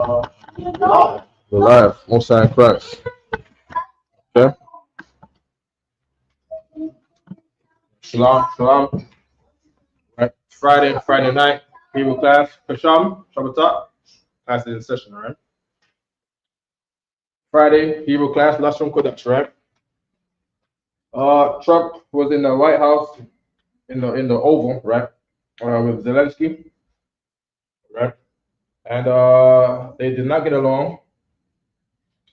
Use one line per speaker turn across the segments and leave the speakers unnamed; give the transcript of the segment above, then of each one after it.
We're live. Most High Christ. Okay. Shalom, shalom. Right. Friday night. Hebrew class. Kasham, Shabbatot. Class is in session, all right? Friday, Hebrew class, Lashawan Qadash, right? Trump was in the White House in the Oval, right? With Zelensky, right? And they did not get along.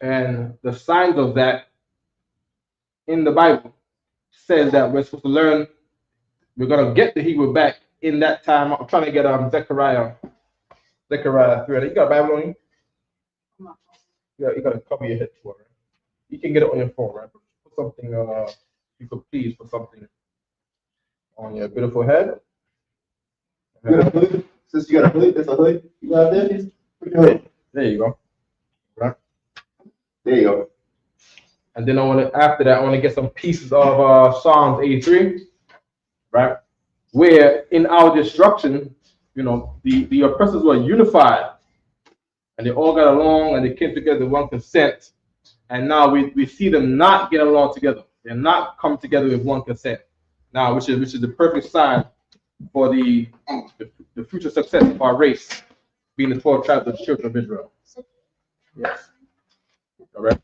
And the signs of that in the Bible says that we're supposed to learn. We're gonna get the Hebrew back in that time. I'm trying to get Zechariah 3. You got a Bible on you? You got to cover your head for it. You can get it on your phone, right? Put something. You could please put something on your beautiful head.
You got a hood? Since you got a hood, that's a hood. You got there? Put your hood.
There you go. Right.
There you go.
And then after that, I want to get some pieces of Psalms 83, right? Where in our destruction, the oppressors were unified, and they all got along, and they came together with one consent. And now we see them not get along together. They're not come together with one consent. Now, which is the perfect sign for the future success of our race, being the 12 tribes of the children of Israel. Yes. All right.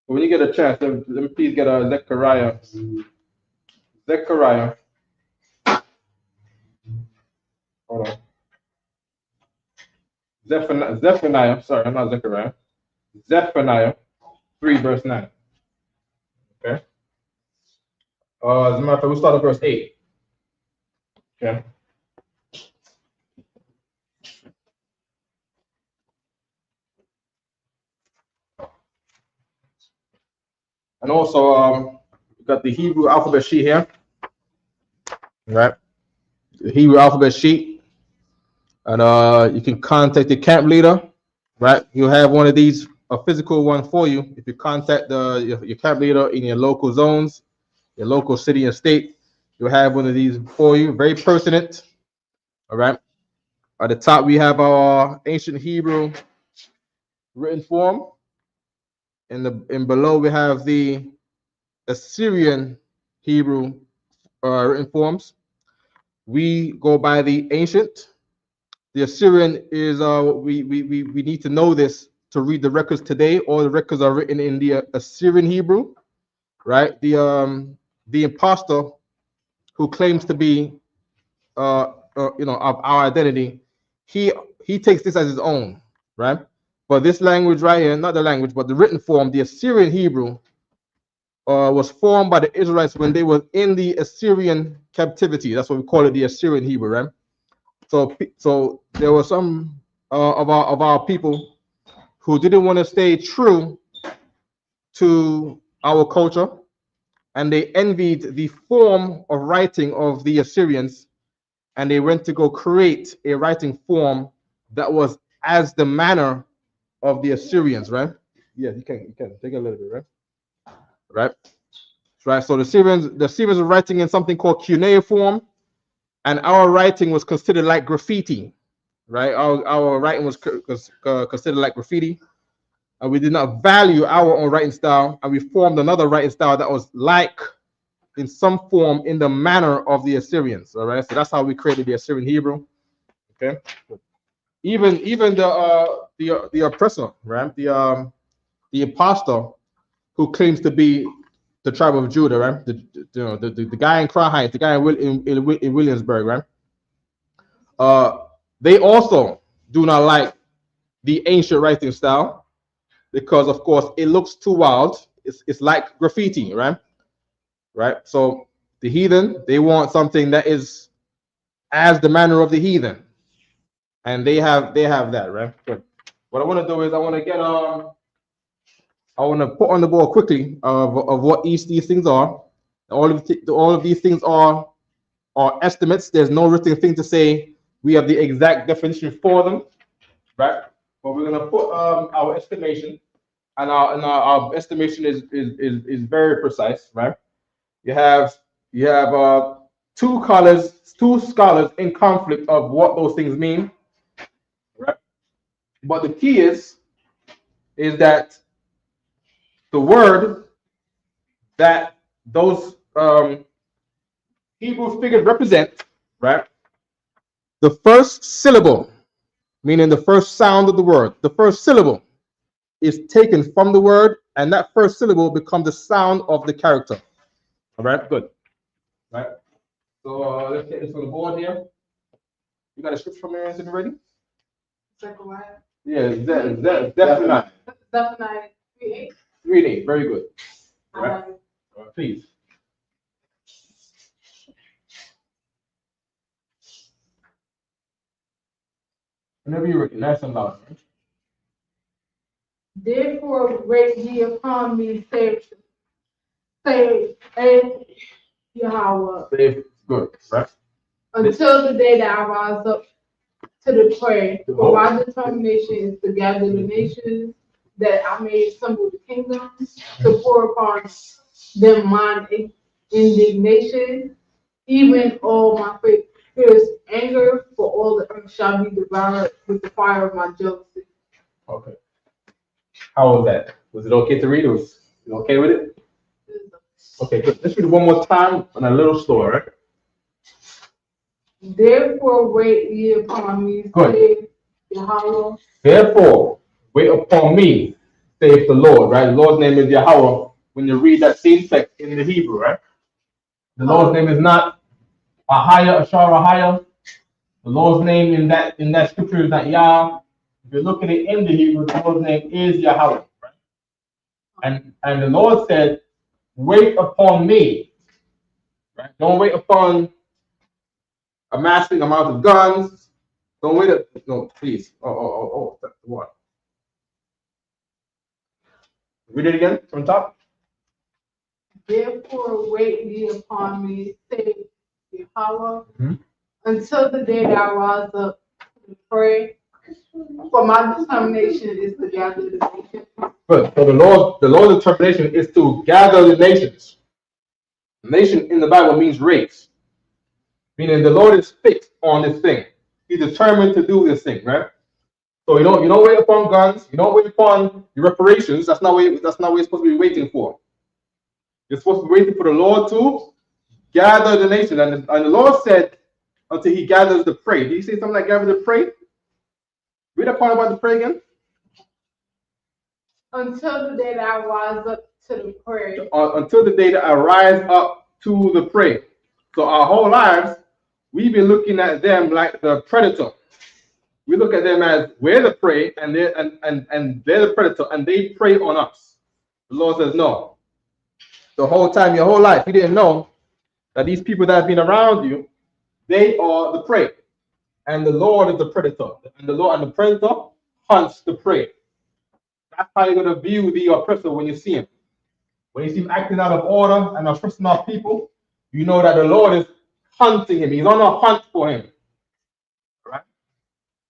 When you get a chance, let me please get a Zechariah. Hold on. Zephaniah. Sorry, I'm not Zechariah. Zephaniah 3 verse 9. Okay. As a matter of fact, we'll start at verse 8. Okay. And also, we got the Hebrew alphabet sheet here. Right. The Hebrew alphabet sheet. And you can contact the camp leader. Right. He'll have one of these, a physical one for you. If you contact your camp leader in your local zones, your local city and state, you'll have one of these for you. Very pertinent. All right. At the top, we have our ancient Hebrew written form. And below, we have the Assyrian Hebrew written forms. We go by the ancient. The Assyrian is we need to know this to read the records today. All the records are written in the Assyrian Hebrew, right? The imposter who claims to be of our identity, he takes this as his own, right? But this language right here, not the language, but the written form, the Assyrian Hebrew, was formed by the Israelites when they were in the Assyrian captivity. That's what we call it, the Assyrian Hebrew, right? So there were some of our people who didn't want to stay true to our culture, and they envied the form of writing of the Assyrians, and they went to go create a writing form that was as the manner of the Assyrians, right? Yeah, you can take a little bit, right? Right. So the Syrians were writing in something called cuneiform, and our writing was considered like graffiti, right? Our writing was considered like graffiti, and we did not value our own writing style, and we formed another writing style that was like, in some form, in the manner of the Assyrians. All right. So that's how we created the Assyrian Hebrew. Okay. Even the oppressor, right? The impostor who claims to be the tribe of Judah, right? The guy in Crown Heights, the guy in Williamsburg, right? They also do not like the ancient writing style because, of course, it looks too wild. It's like graffiti, right? Right. So the heathen, they want something that is as the manner of the heathen, and they have that, right? Good. What I want to do is I want to put on the board quickly of what each these things are. All of these things are estimates. There's no written thing to say we have the exact definition for them, right? But we're gonna put our estimation, and our estimation is very precise, right? You have two scholars in conflict of what those things mean, right? But the key is that the word that those Hebrew figures represent, right? The first syllable, meaning the first sound of the word, the first syllable is taken from the word, and that first syllable becomes the sound of the character. All right, good. Right. So let's get this on the board here. You got a scripture from there ready?
Zechariah.
Yeah, definitely not.
Zephaniah 3:8.
3:8. Very good. All right. All right, please. Whenever you're ready, nice and loud. Right?
Therefore wait ye upon me, say Yahweh,
Say good, right?
until the day that I rise up to the prayer. For my determination is to gather the nations, that I may assemble the kingdoms, to pour upon them mine indignation, even all my fierce anger, for all the earth shall be devoured with the fire of my jealousy.
Okay. How was that? Was it okay to read? Was you okay with it? Okay, good. Let's read it one more time and a little slower, right?
Therefore wait ye upon me,
Good.
saith Yahweh.
Therefore, wait upon me, saith the Lord, right? The Lord's name is Yahweh. When you read that same text in the Hebrew, right? The Lord's name is not Ahaya, Ashar, Ahaya. The Lord's name in that scripture is not Yah. If you look at it in the Hebrew, the Lord's name is Yahweh, right? And the Lord said, wait upon me, right? Don't wait upon amassing amount of guns. Don't wait. No, please. Oh. That's the one. Read it again from top.
Therefore wait ye upon me, saith Yahweh, until the day that I rise up to pray. For my determination is to gather the nations.
Good. So the Lord's determination is to gather the nations. Nation in the Bible means race, meaning the Lord is fixed on this thing. He's determined to do this thing, right? So you don't wait upon guns. You don't wait upon your reparations. That's not what you're supposed to be waiting for. You're supposed to be waiting for the Lord to gather the nation. And the Lord said, until He gathers the prey. Did He say something like gather the prey? Read that part about the prey again.
Until the day that I rise up to the prey.
Until the day that I rise up to the prey. So our whole lives, we've been looking at them like the predator. We look at them as we're the prey, and they're the predator, and they prey on us. The Lord says no. The whole time, your whole life, you didn't know that these people that have been around you, they are the prey, and the Lord is the predator, and the predator hunts the prey. That's how you're gonna view the oppressor when you see him. When you see him acting out of order and oppressing our people, you know that the Lord is hunting him. He's on a hunt for him. Right?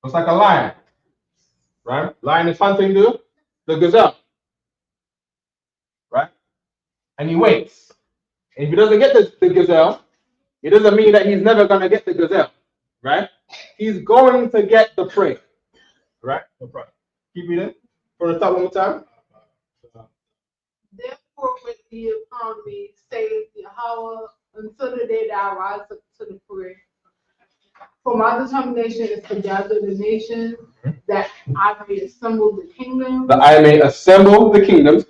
It's like a lion. Right? Lion is hunting the gazelle. Right? And he waits. And if he doesn't get the gazelle, it doesn't mean that he's never gonna get the gazelle. Right? He's going to get the prey. Right? No problem. Keep reading. From the top one more time.
Therefore wait ye upon me, saith Yahweh, until the day that I rise up to the prey. For my determination is to gather the nations, that I may assemble the kingdom.
That I may assemble the kingdoms.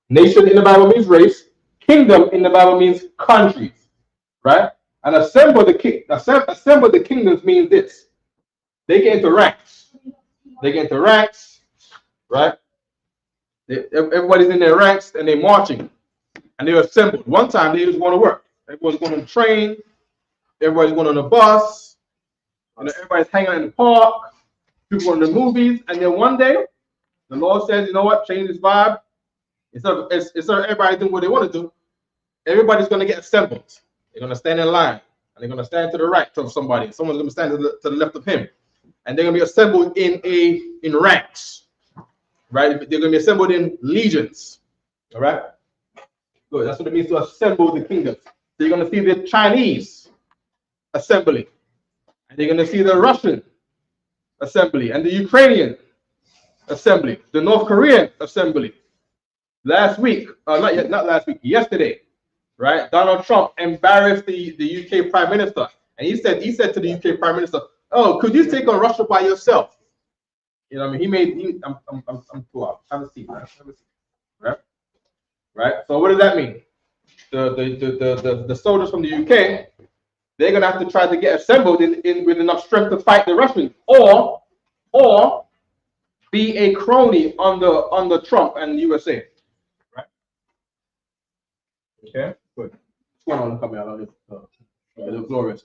Nation in the Bible means race. Kingdom in the Bible means countries. Right? And assemble the kingdoms means this. They get into ranks. Right? Everybody's in their ranks and they're marching. And they're assembled. One time they just want to work. Everybody's going on the train. Everybody's going on the bus. And everybody's hanging out in the park. People going to the movies. And then one day, the Lord says, you know what? Change this vibe. Instead of everybody doing what they want to do, everybody's going to get assembled. They're going to stand in line. And they're going to stand to the right of somebody. Someone's going to stand to the left of him. And they're going to be assembled in ranks. Right? They're going to be assembled in legions. All right? Good. That's what it means to assemble the kingdoms. So you're going to see the Chinese assembly. And you're going to see the Russian assembly and the Ukrainian assembly, the North Korean assembly. Last week, not last week, yesterday, right? Donald Trump embarrassed the UK Prime Minister, and he said to the UK Prime Minister, "Oh, could you take on Russia by yourself?" You know, what I mean, I'm too out. Have a seat, man. Have a seat. Right. So what does that mean? The soldiers from the UK, they're gonna have to try to get assembled in with enough strength to fight the Russians, or be a crony under Trump and the USA. Right. Okay. Good. What's going on? Come here. I love this. A little glorious.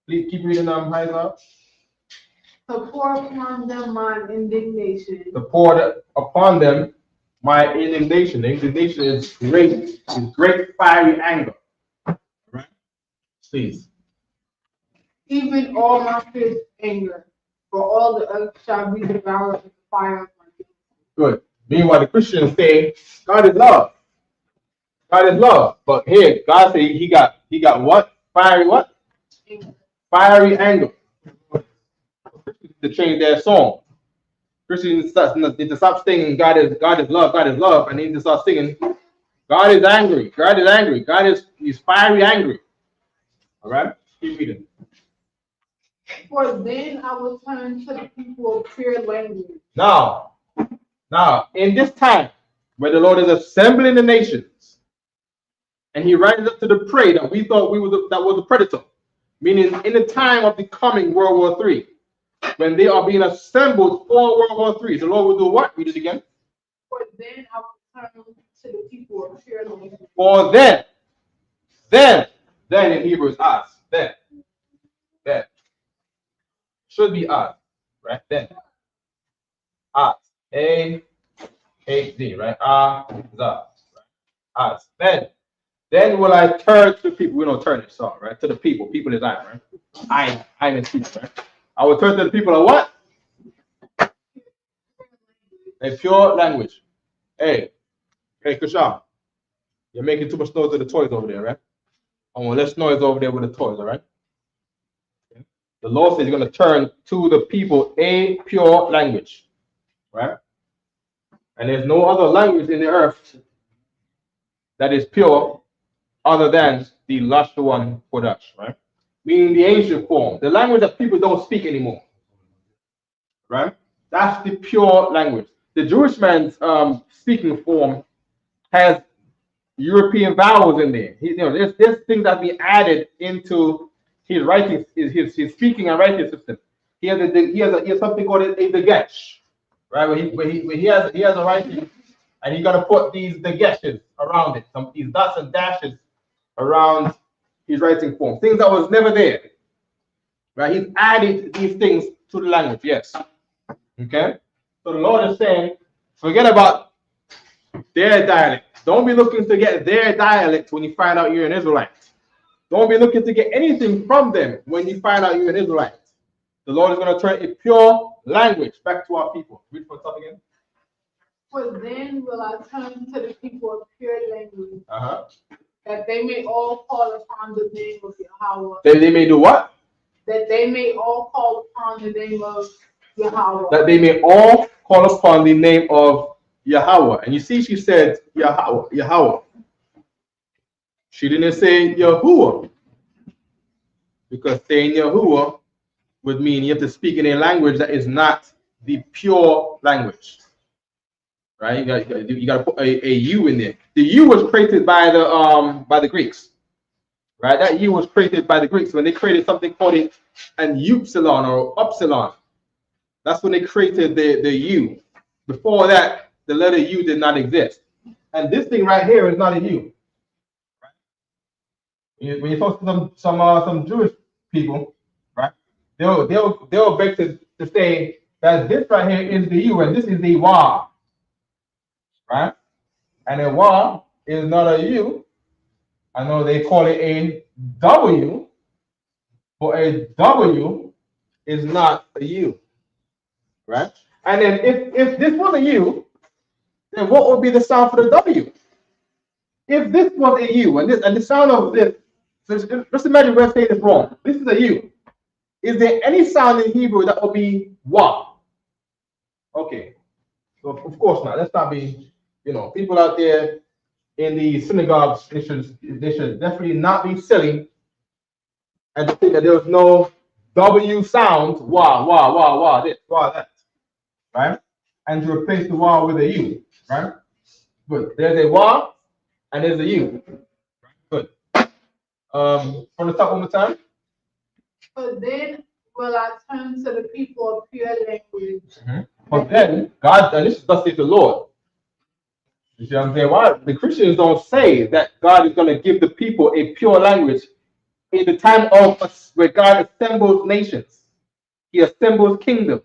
Please keep reading Heiser.
To pour upon them my indignation.
To pour upon them my indignation. The indignation is great fiery anger. Right? Please.
Even all my fierce anger, for all the earth shall be devoured with the fire of my guilt.
Good. Meanwhile, the Christians say God is love. God is love. But here, God says he got what? Fiery what?
Anger.
Fiery anger. To change their song. Christians need to stop singing God is love, and they need to start singing God is angry, he's fiery angry. All right, keep reading.
For then I will turn to the people of pure language.
Now, in this time where the Lord is assembling the nations, and He rises up to the prey that we thought that was a predator, meaning in the time of the coming World War III. When they are being assembled for World War III, the Lord will do what? Read it again.
For then I will turn to the people of pure language.
For then in Hebrew is us. Then. Should be us, right? Then. Us. A-H-Z, right? Us. Us. Then will I turn to the people. We don't turn it, sorry, right? To the people. People is I, right? I'm in people, right? I will turn to the people of what? A pure language. Hey, Krishan, you're making too much noise with the toys over there, right? I want less noise over there with the toys, all right? Okay. The Lord says you're going to turn to the people a pure language, right? And there's no other language in the earth that is pure other than the Lashawan Qadash, right? Meaning the ancient form, the language that people don't speak anymore, right? That's the pure language. The Jewish man's speaking form has European vowels in there. There's things that be added into his writing, his speaking and writing system. He has something called a dagesh, right? Where he has a writing, and he's gonna put these dageshes around it, these dots and dashes around his writing form, things that was never there, right? He's added these things to the language. Yes. Okay. So the Lord is saying, forget about their dialect. Don't be looking to get their dialect when you find out you're an Israelite. Don't be looking to get anything from them when you find out you're an Israelite. The Lord is going to turn a pure language back to our people. Read for us again.
For then will I turn to the people of pure language, that they may all call upon the name of Yahweh.
They may do what?
That they may all call upon the name of Yahweh.
That they may all call upon the name of Yahweh. And you see, she said Yahweh. She didn't say Yahuwah. Because saying Yahuwah would mean you have to speak in a language that is not the pure language. Right? You got to put a U in there. The U was created by the Greeks. Right? That U was created by the Greeks when they created something called an upsilon or upsilon. That's when they created the U. Before that, the letter U did not exist. And this thing right here is not a U. Right? When you talk to some Jewish people, right? They'll beg to say that this right here is the U and this is the Wa. Right? And a Wa is not a U. I know they call it a W, but a W is not a U. Right? And then if this was a U, then what would be the sound for the W? If this was a U and the sound of this So just imagine we're saying this wrong. This is a U. Is there any sound in Hebrew that will be wa? Okay. So of course not. Let's not be, people out there in the synagogues, they should definitely not be silly and to think that there was no W sound, wah, this, wah, that, right? And to replace the wah with a U, right? Good. There's a wah and there's a U. Good. From the top one more time.
But then will I turn to the people of pure language.
But then God, and this is thus saith the Lord. You see what I'm saying? Why the Christians don't say that God is going to give the people a pure language in the time of where God assembles nations, He assembles kingdoms.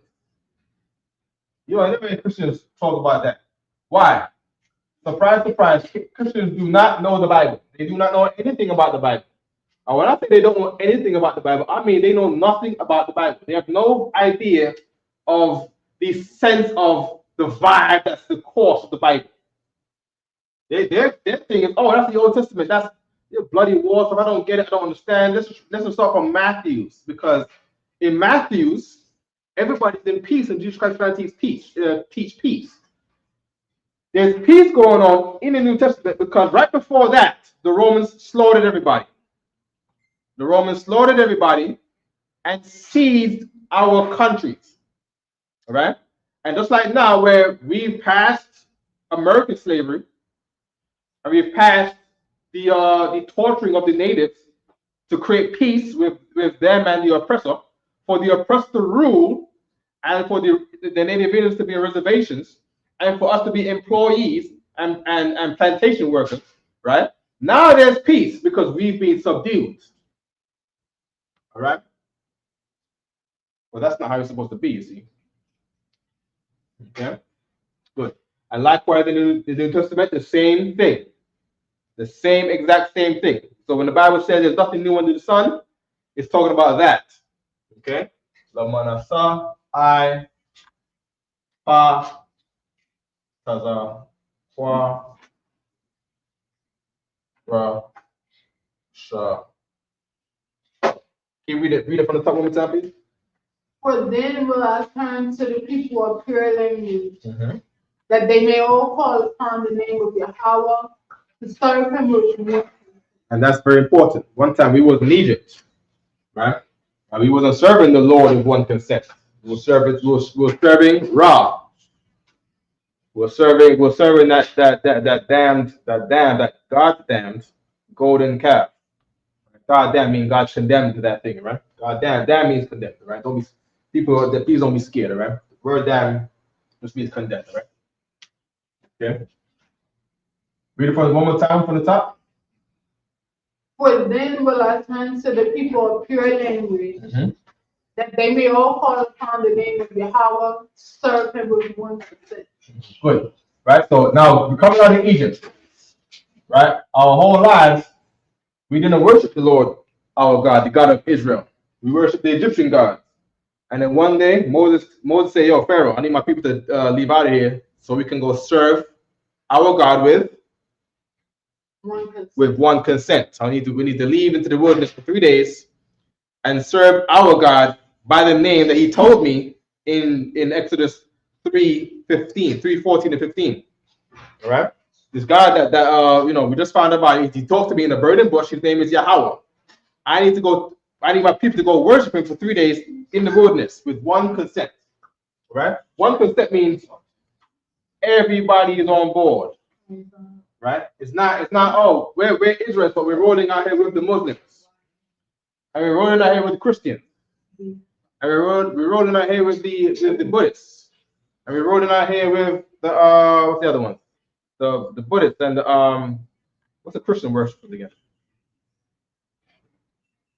I never hear Christians talk about that. Why? Surprise, surprise. Christians do not know the Bible. They do not know anything about the Bible. And when I say they don't know anything about the Bible, I mean they know nothing about the Bible. They have no idea of the sense of the vibe that's the course of the Bible. Their thing is, oh, that's the Old Testament. That's bloody war stuff. I don't get it. I don't understand. Let's start from Matthew's, because in Matthew's, everybody's in peace, and Jesus Christ trying to teach peace. There's peace going on in the New Testament because right before that, the Romans slaughtered everybody. The Romans slaughtered everybody and seized our countries. All right? And just like now, where we've passed American slavery, and we've passed the torturing of the natives to create peace with them and the oppressor, for the oppressed to rule, and for the native Indians to be in reservations, and for us to be employees and plantation workers, right? Now there's peace because we've been subdued. All right? Well, that's not how it's supposed to be, you see. Okay? Good. And likewise in the New Testament, the same thing. The exact same thing. So when the Bible says there's nothing new under the sun, it's talking about that. Okay? Lamanasa, I, Pa, Taza, Kwa, Ra, Sha. Can you read it from the top one more time, please?
For then will I turn to the people of pure language, that they may all call upon the name of Yahweh to serve Him with humility.
And that's very important. One time we was in Egypt, right? And we wasn't serving the Lord with one consent. We were serving Ra. We're serving that God damned golden calf. God damn means God condemned to that thing, right? God damn means condemned, right? Please don't be scared, right? The word damn just means condemned, right? Okay. Read it one more time from the top.
For then will I turn to the people of pure language, that they may all call upon the name of Yahweh, serve Him with one consent.
Good. Right? So now we're coming out of Egypt. Right? Our whole lives, we didn't worship the Lord, our God, the God of Israel. We worshiped the Egyptian gods. And then one day, Moses said, yo, Pharaoh, I need my people to leave out of here so we can go serve our God with one consent. So we need to leave into the wilderness for 3 days and serve our God by the name that He told me in Exodus 3:14 and 15. All right? This God that we just found out about, He talked to me in a burning bush. His name is Yahweh. I need my people to go worship Him for 3 days in the wilderness with one consent. All right? One consent means everybody is on board. Right? It's not, oh, we're Israel, but we're rolling out here with the Muslims. And we're rolling out here with the Christians. And we're rolling out here with the Buddhists. And we're rolling out here with the what's the other one? The Buddhists and the what's the Christian worship again?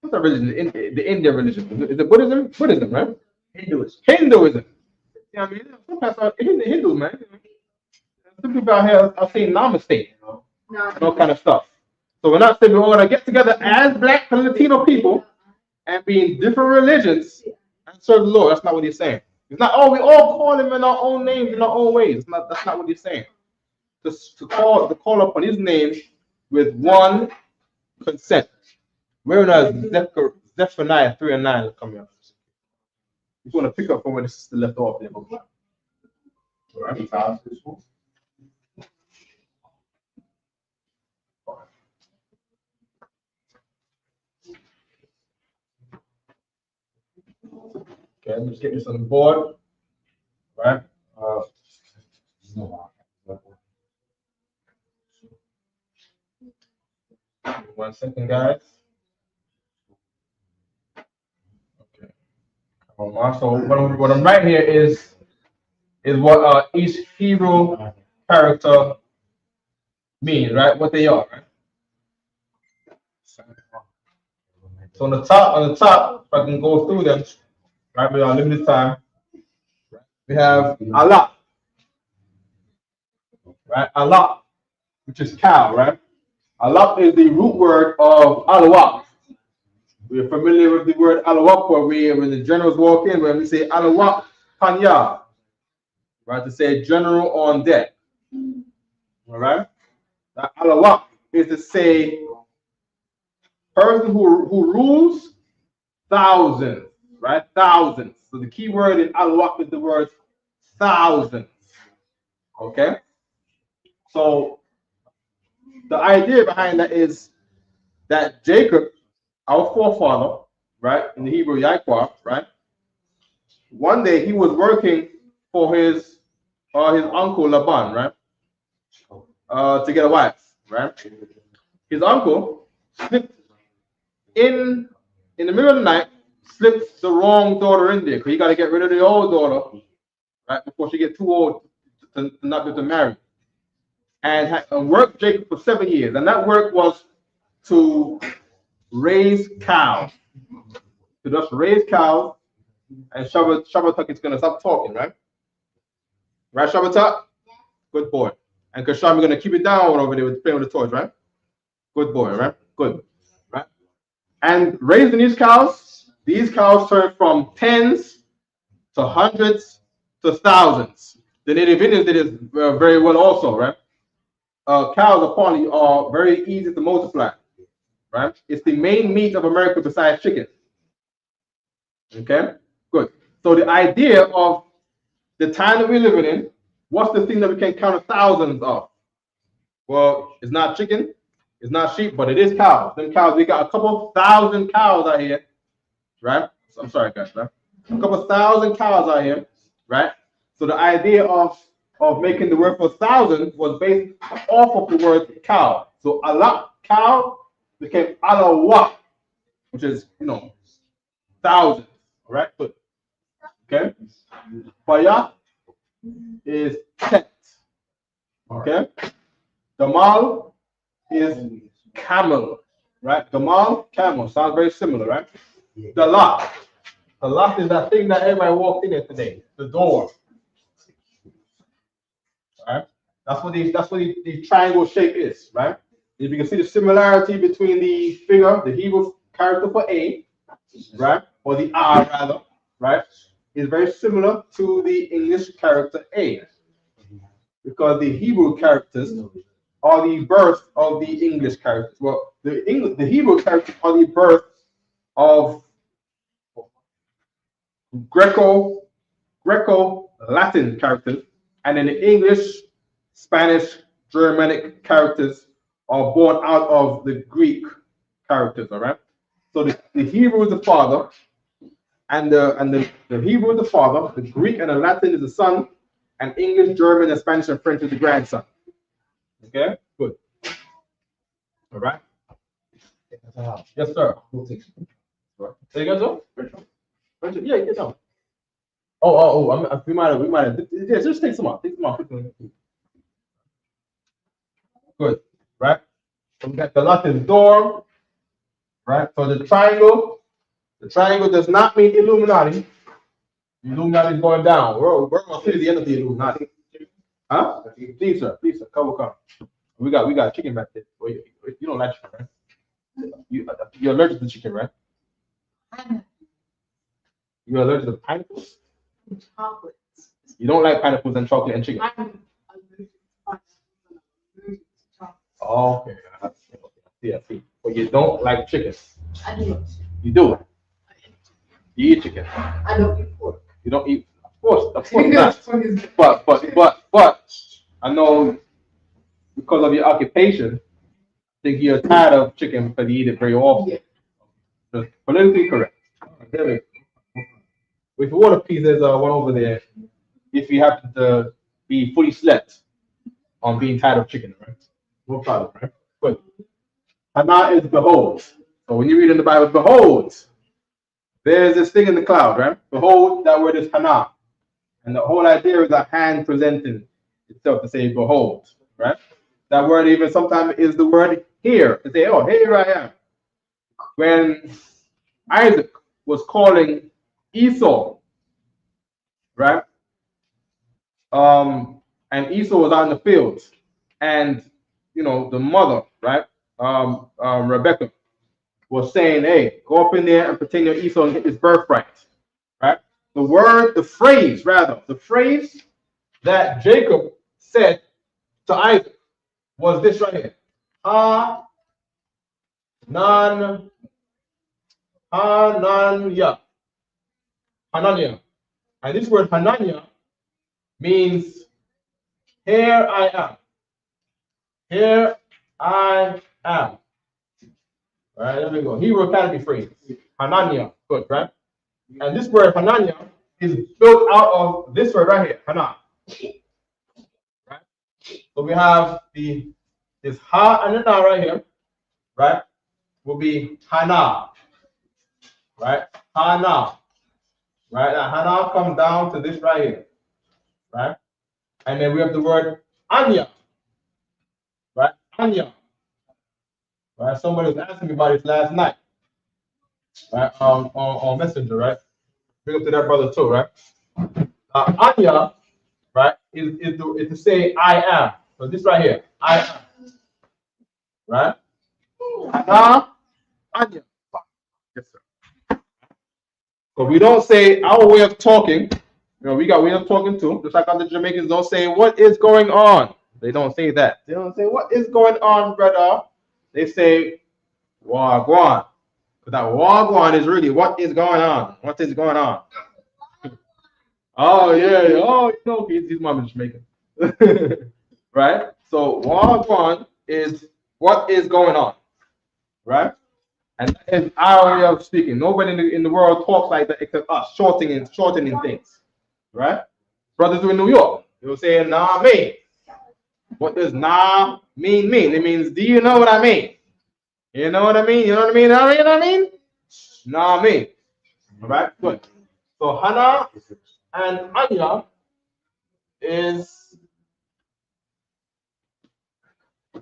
What's that religion? The Indian religion. Is it Buddhism? Buddhism, right? Hinduism. Yeah, I mean, sometimes Hindu, man. Some people out here are saying namaste, and all kind of stuff. So we're not saying we're all gonna get together as Black and Latino people and be in different religions and serve the Lord. That's not what He's saying. It's not, oh, we all call Him in our own names, in our own ways. That's not what He's saying. To call upon His name with one consent. We're in Zephaniah 3 and 9 coming up. You want to pick up from where the sister left off there. All right. Okay, I'm just getting this on the board. All right. 1 second, guys. Okay. So what I'm writing here is what each Hebrew character means, right? What they are, right? So on the top, if I can go through them, right? We are limited time. We have Allah, right? Allah, which is cow, right? Allah is the root word of alawak. We're familiar with the word alawak when the generals walk in, when we say alawak panya, right? To say general on deck. All right? That alawak is to say person who rules thousands, right? Thousands. So the key word in alawak is the word thousands. Okay? So the idea behind that is that Jacob, our forefather, right, in the Hebrew Yaquah, right? One day he was working for his uncle Laban, right? To get a wife, right? His uncle slipped in the middle of the night, slipped the wrong daughter in there because he got to get rid of the old daughter, right, before she gets too old to not be able to marry. And worked Jacob for 7 years, and that work was to raise cows, to just raise cows. And Shabbatak is gonna stop talking, right? Right, Shabbatak? Good boy. And Kasham, you're gonna keep it down over there with playing with the toys, right? Good boy, right? Good. Right? And raising these cows turn from tens to hundreds to thousands. The native Indians did it very well also, right? Cows apparently are very easy to multiply, right? It's the main meat of America besides chicken. Okay? Good. So the idea of the time that we're living in, what's the thing that we can count thousands of? Well, it's not chicken, it's not sheep, but it is cows. Them cows, we got a couple thousand cows out here, right? I'm sorry, guys, right? A couple thousand cows out here, right? So the idea of making the word for thousand was based off of the word cow. So Allah, cow, became Allah, which is, thousands, all right? Good. Okay? Faya is tent. Okay? Gamal is camel. Right? Gamal, camel. Sounds very similar, right? The lock. The lock is that thing that everybody walked in there today. The door. Right? That's what the triangle shape is, right? If you can see the similarity between the figure, the Hebrew character for A, right? Or the R rather, right? Is very similar to the English character A. Because the Hebrew characters are the birth of the English characters. Well, the Hebrew characters are the birth of Greco-Latin characters, and then the English, Spanish, Germanic characters are born out of the Greek characters. All right. So the Hebrew is the father, and the Hebrew is the father. The Greek and the Latin is the son, and English, German, and Spanish and French is the grandson. Okay, good. All right. Yes, sir. Say again, sir. Yeah, get down. We might have. Yeah, just take some off. Take some off. Good. Right. So we got the Latin door. Right. So the triangle does not mean Illuminati. The Illuminati is going down. We're going to see the end of the Illuminati. Huh? Please, sir. Come. We got chicken back there. Well, you don't like chicken, right? You're allergic to chicken, right? You're allergic to pineapples?
Chocolate.
You don't like pineapples and chocolate and chicken?
I'm allergic to chocolate.
Oh, okay. I see. But you don't like chicken.
I do not.
You do. You eat chicken.
I don't eat pork.
You don't eat. Of course not. But I know because of your occupation, I think you're tired of chicken because you eat it very often.
Yeah.
Just politically correct. If you want a piece, there's one over there. If you happen to be fully slept on being tired of chicken, right? No problem, right? But Hana is behold. So when you read in the Bible, behold, there's this thing in the cloud, right? Behold, that word is Hana. And the whole idea is a hand presenting itself to say behold, right? That word even sometimes is the word here, to say, oh, here I am. When Isaac was calling Esau, right? And Esau was out in the fields, and the mother, right? Rebecca was saying, hey, go up in there and pretend you're Esau and get his birthright, right? The phrase that Jacob said to Isaac was this right here. Hananya. And this word Hananya means here I am. Here I am. All right, there we go. Hebrew Academy phrase. Hananya. Good, right? And this word Hananya is built out of this word right here, Hana. Right? So we have this Ha and the Na right here, right? Will be Hana. Right? Hana. Right? And Hana comes down to this right here. Right? And then we have the word Anya. Right? Anya. Right? Somebody was asking me about this last night. Right? On Messenger, right? Bring up to that brother too, right? Anya, right, is to say I am. So this right here, I am. Right? Anya. Yes, sir. So we don't say our way of talking. We got way of talking too. Just like other Jamaicans don't say what is going on. They don't say that. They don't say what is going on, brother. They say wagwan. But that wagwan is really what is going on. What is going on? Oh yeah. Oh, his mom is Jamaican. Right? So wagwan is what is going on. Right? And that is our way of speaking. Nobody in the world talks like that except us, shortening things. Right? Brothers in New York, they will say, nah, me. What does nah mean? It means, do you know what I mean? You know what I mean? You know what I mean? You know what I mean? Nah, me. All right, good. So Hana and Anya is,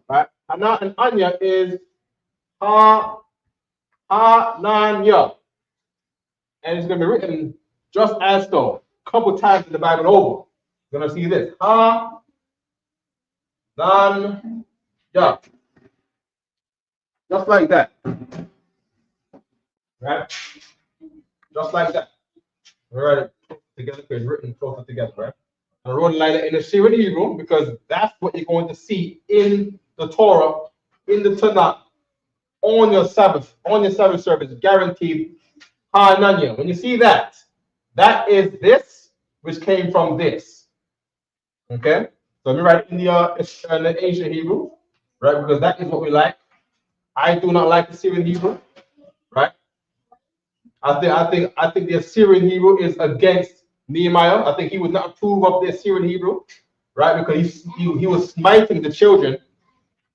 right? Hana and Anya is Hananya. And it's going to be written just as though, a couple times in the Bible over. You're going to see this. Hananya. Just like that. Right? Just like that. We write it together because it's written closer together, right? And I wrote it like that in the Syrian Hebrew because that's what you're going to see in the Torah, in the Tanakh, on your Sabbath service, guaranteed. Hananya. When you see that, that is this, which came from this. Okay? So let me write it in the Asian Hebrew, right? Because that is what we like. I do not like the Syrian Hebrew, right? I think the Assyrian Hebrew is against Nehemiah. I think he would not approve of the Assyrian Hebrew, right? Because he was smiting the children,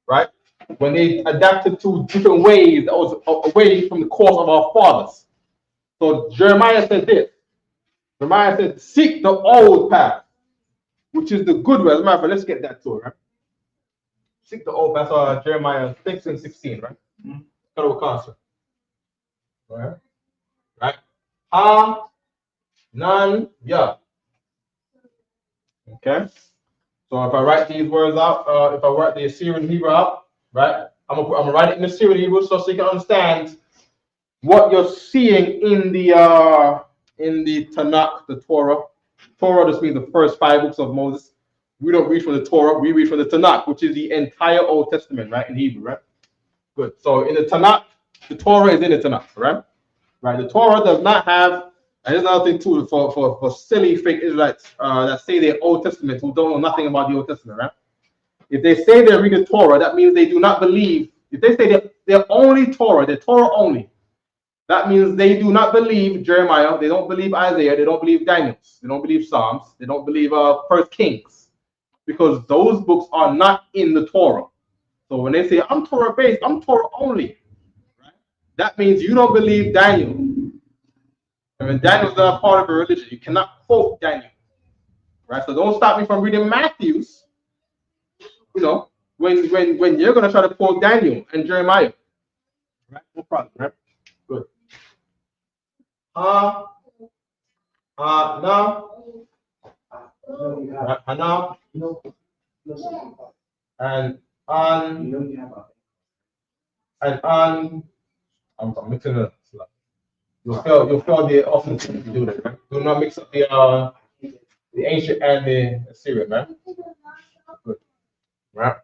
right? When they adapted to different ways that was away from the course of our fathers. So Jeremiah said this. Jeremiah said, seek the old path, which is the good way. As a matter of fact, let's get that to it, right? Seek the old path. Jeremiah 6 and 16, right? Go to a concert. All right? Right? Ha-nan-ya. Okay? So if I write these words out, if I write the Assyrian Hebrew out, right? I'm gonna write it in the Assyrian Hebrew so you can understand what you're seeing in the Tanakh, the Torah. Torah just means the first 5 books of Moses. We don't read from the Torah, we read from the Tanakh, which is the entire Old Testament, right? In Hebrew, right? Good. So in the Tanakh, The Torah is in the Tanakh, right? Right. The Torah does not have, and there's another thing too for silly fake Israelites that say they're Old Testament who don't know nothing about the Old Testament, right? If they say they read the Torah, that means they do not believe. If they say they're only Torah, they're Torah only, that means they do not believe Jeremiah, they don't believe Isaiah, they don't believe Daniel, they don't believe Psalms, they don't believe First Kings, because those books are not in the Torah. So when they say I'm Torah based, I'm Torah only, right? That means you don't believe Daniel. And when Daniel's not part of a religion, you cannot quote Daniel, right? So don't stop me from reading Matthew's. You know, when you're gonna try to quote Daniel and Jeremiah, right? No problem, right? Good. Now, Hana, and on. I'm mixing it up. You'll feel the often to do that, right? Do not mix up the ancient and the Assyrian, right? Good. Right?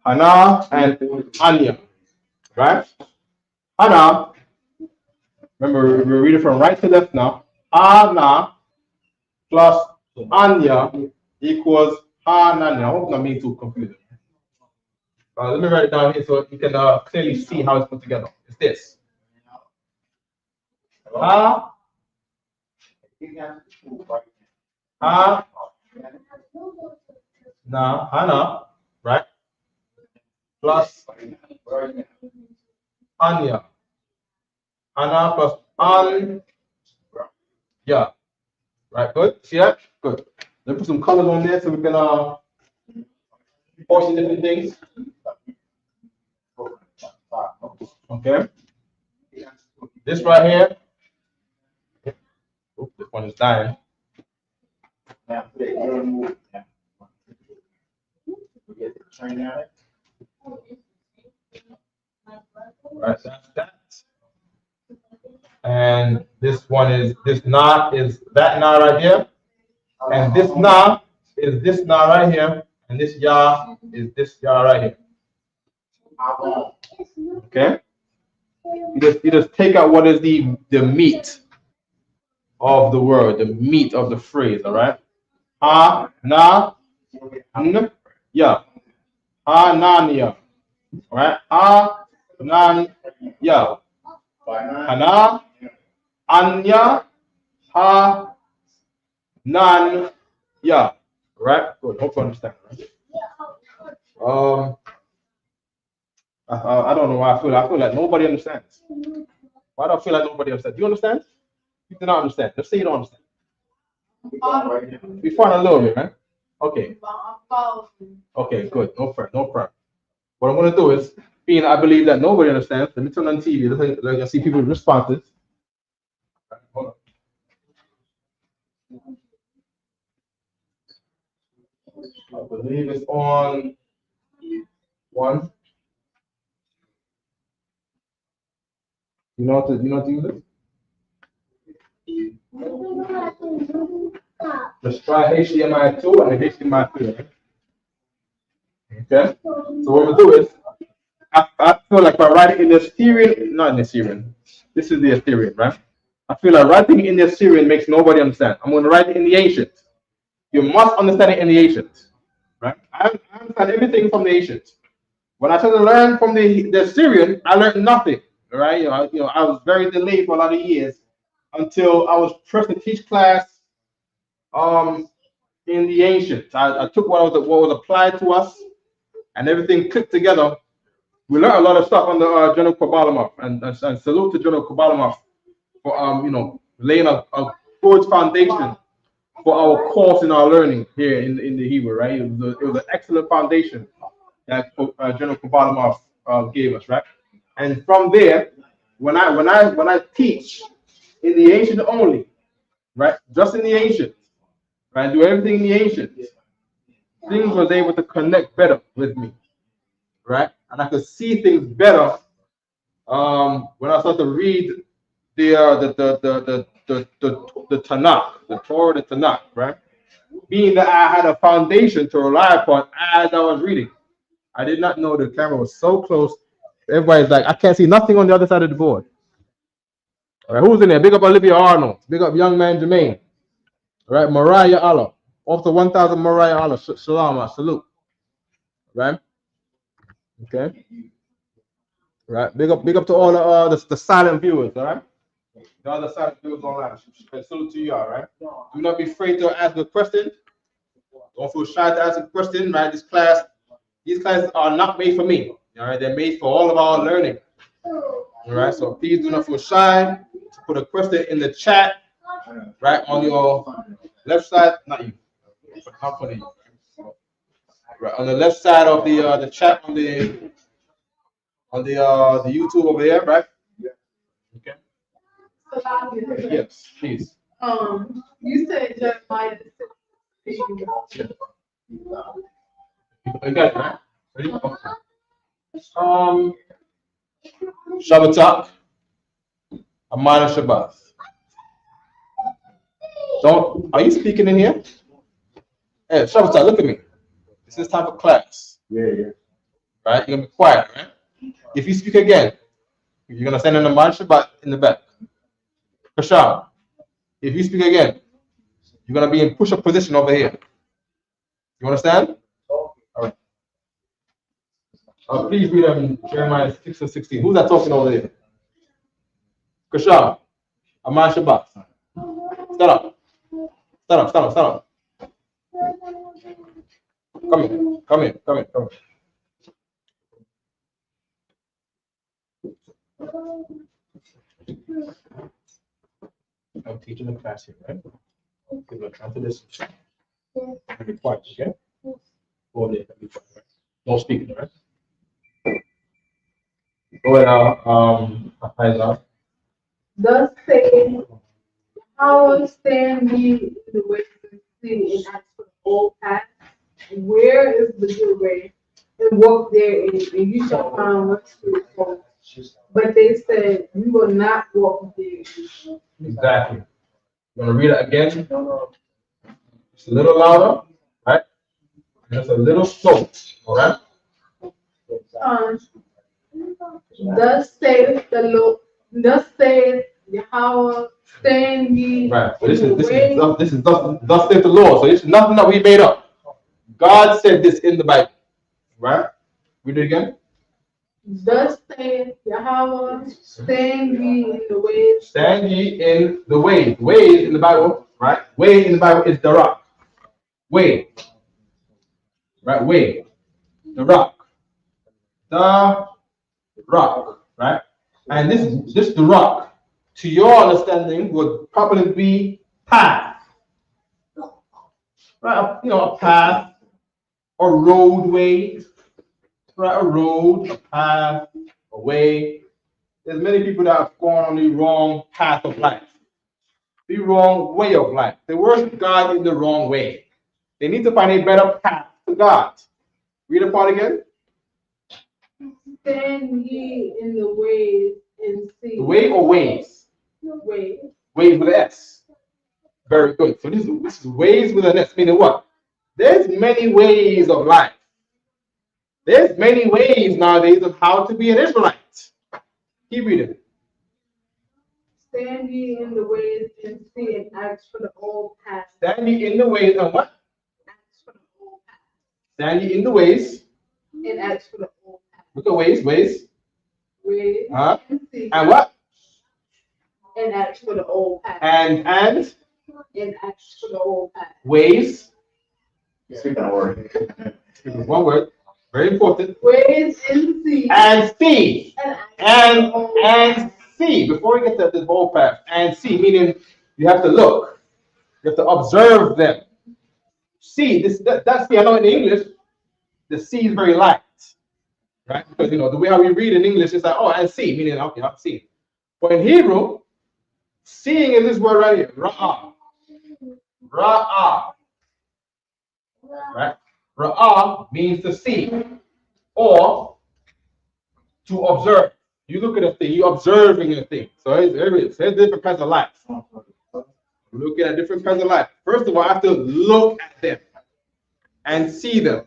Hana and Anya, right? Hana. Remember, we're reading from right to left now. Hana plus Anya equals Hananya. I hope I'm not being too confusing. Let me write it down here so you can clearly see how it's put together. It's this. Ha. Na, Hana, right? Plus Anya. Hana plus An. Yeah. Right, good. See that? Good. Let me put some colors on there so we can portion different things. Okay. This right here. Oops, this one is dying. Right, that's that. And this one is this na is that na right here. And this na is this na right here. And this ya is this ya right here. Okay? You just take out what is the meat of the word, the meat of the phrase, all right? Ha, na, n, ya. Ha, nan, ya. All right? Ha, nan, ya. Hana, anya, ha, nan, ya. Right? Good. Hope you understand. Right? I don't know why I feel like nobody understands. Why do I feel like nobody understands? Do you understand? You do not understand. Let's say you don't understand. We find a little bit, man. Okay. Okay, good. No problem. What I'm gonna do is, being I believe that nobody understands, let me turn on TV. Let me see people's responses. Hold on. I believe it's on one. You know how to use it? Let's try HDMI 2 and HDMI 3. Okay? So what we'll do is, I feel like by writing in the Assyrian, not in the Assyrian, this is the Assyrian, right? I feel like writing in the Assyrian makes nobody understand. I'm going to write it in the ancient. You must understand it in the ancient, right? I understand everything from the ancient. When I tried to learn from the Assyrian, I learned nothing, right? I was very delayed for a lot of years until I was pressed to teach class in the ancient. I took what was applied to us, and everything clicked together. We learned a lot of stuff under General Kobalamov, and salute to General Kobalamov for laying a good foundation for our course in our learning here in the Hebrew, right? It was an excellent foundation that General Kobalamov gave us, right? And from there, when I teach in the ancient only, right, just in the ancient, right, do everything in the ancient, things was able to connect better with me, right, and I could see things better when I started to read the Tanakh, the Torah, the Tanakh, right? Being that I had a foundation to rely upon as I was reading. I did not know the camera was so close Everybody's like, I can't see nothing on the other side of the board. All right, who's in there? Big up Olivia Arnold. Big up young man Jermaine. All right, Mariah Allah. Up to 1,000 Mariah Allah. Shalom, salute. Right? Okay. Right. Big up to all the silent viewers. All right. The other silent viewers online. Salute to you. All right. Do not be afraid to ask a question. Don't feel shy to ask a question. Right. These classes are not made for me. All right. They're made for all of our learning. All right. So please do not feel shy to put a question in the chat. Right on your left side. Not you. Not for you. Right on the left side of the chat on the YouTube over there, right? Okay. Yes, please.
You said Jeremiah 16.
You got it, right? Ready? Shabbatak, Amana Shabbat. Are you speaking in here? Hey, Shabbatak, look at me. This is time for class.
Yeah.
Right? You're gonna be quiet, right? If you speak again, you're gonna send in a man Shabbat in the back. Kasham, if you speak again, you're gonna be in push-up position over here. You understand? All right. Please read Jeremiah 6 or 16. Who's that talking over there? Kasham, Aman Shabbat. Stand up. Stand up. Come in. I'm teaching the class here, right? Give a try to listen. Be quiet, okay? Go there, be quiet, right? No speaking, right? Go ahead,
Thus saying, how stand ye in the way of the sea and ask for the old path? Where is the good way? And walk therein, and you shall find rest for your soul. But they said, we will not walk there.
Exactly. You want to read it again? Just a little louder, right? Just a little slow, all right?
Thus saith the Lord, thus saith Yahweh, stand ye.
Right. So this is thus saith the Lord. So this is nothing that we made up. God said this in the Bible, right? Read it again.
Thus saith Yahweh, stand ye in the ways.
Stand ye in the way. Way in the Bible, right? Way in the Bible is the rock. Way. Right? Way. The rock. The rock. Right? And this the rock, to your understanding, would probably be path. Right? A path or roadway. Right? A road, a path, a way. There's many people that have gone on the wrong path of life, the wrong way of life. They worship God in the wrong way. They need to find a better path to God. Read the part again.
Stand ye in the ways and see.
The way or ways?
Ways.
Ways with an S. Very good. So this is ways with an S, meaning what? There's many ways of life. There's many ways nowadays of how to be an Israelite. Keep reading.
Stand ye in the ways and see and ask for the old path.
Stand ye in the ways and what?
Ask for the old path.
Stand ye in the ways.
And ask for the old path.
Look at ways.
Ways.
And
see.
And what?
And ask for the old path.
And
ask for the old path.
Ways.
Speak that word.
One word. Very important.
Ways and see.
And see.
And
see. Before we get to the whole path, and see, meaning you have to look. You have to observe them. See, that's see, I know in English, the see is very light. Right? Because the way how we read in English is like, oh, and see, meaning okay, I've seen. But in Hebrew, seeing is this word right here, ra'ah. Ra'ah. Right? Ra'ah means to see or to observe. You look at a thing, you're observing a thing. So there's different kinds of life. Looking at different kinds of life. First of all, I have to look at them and see them.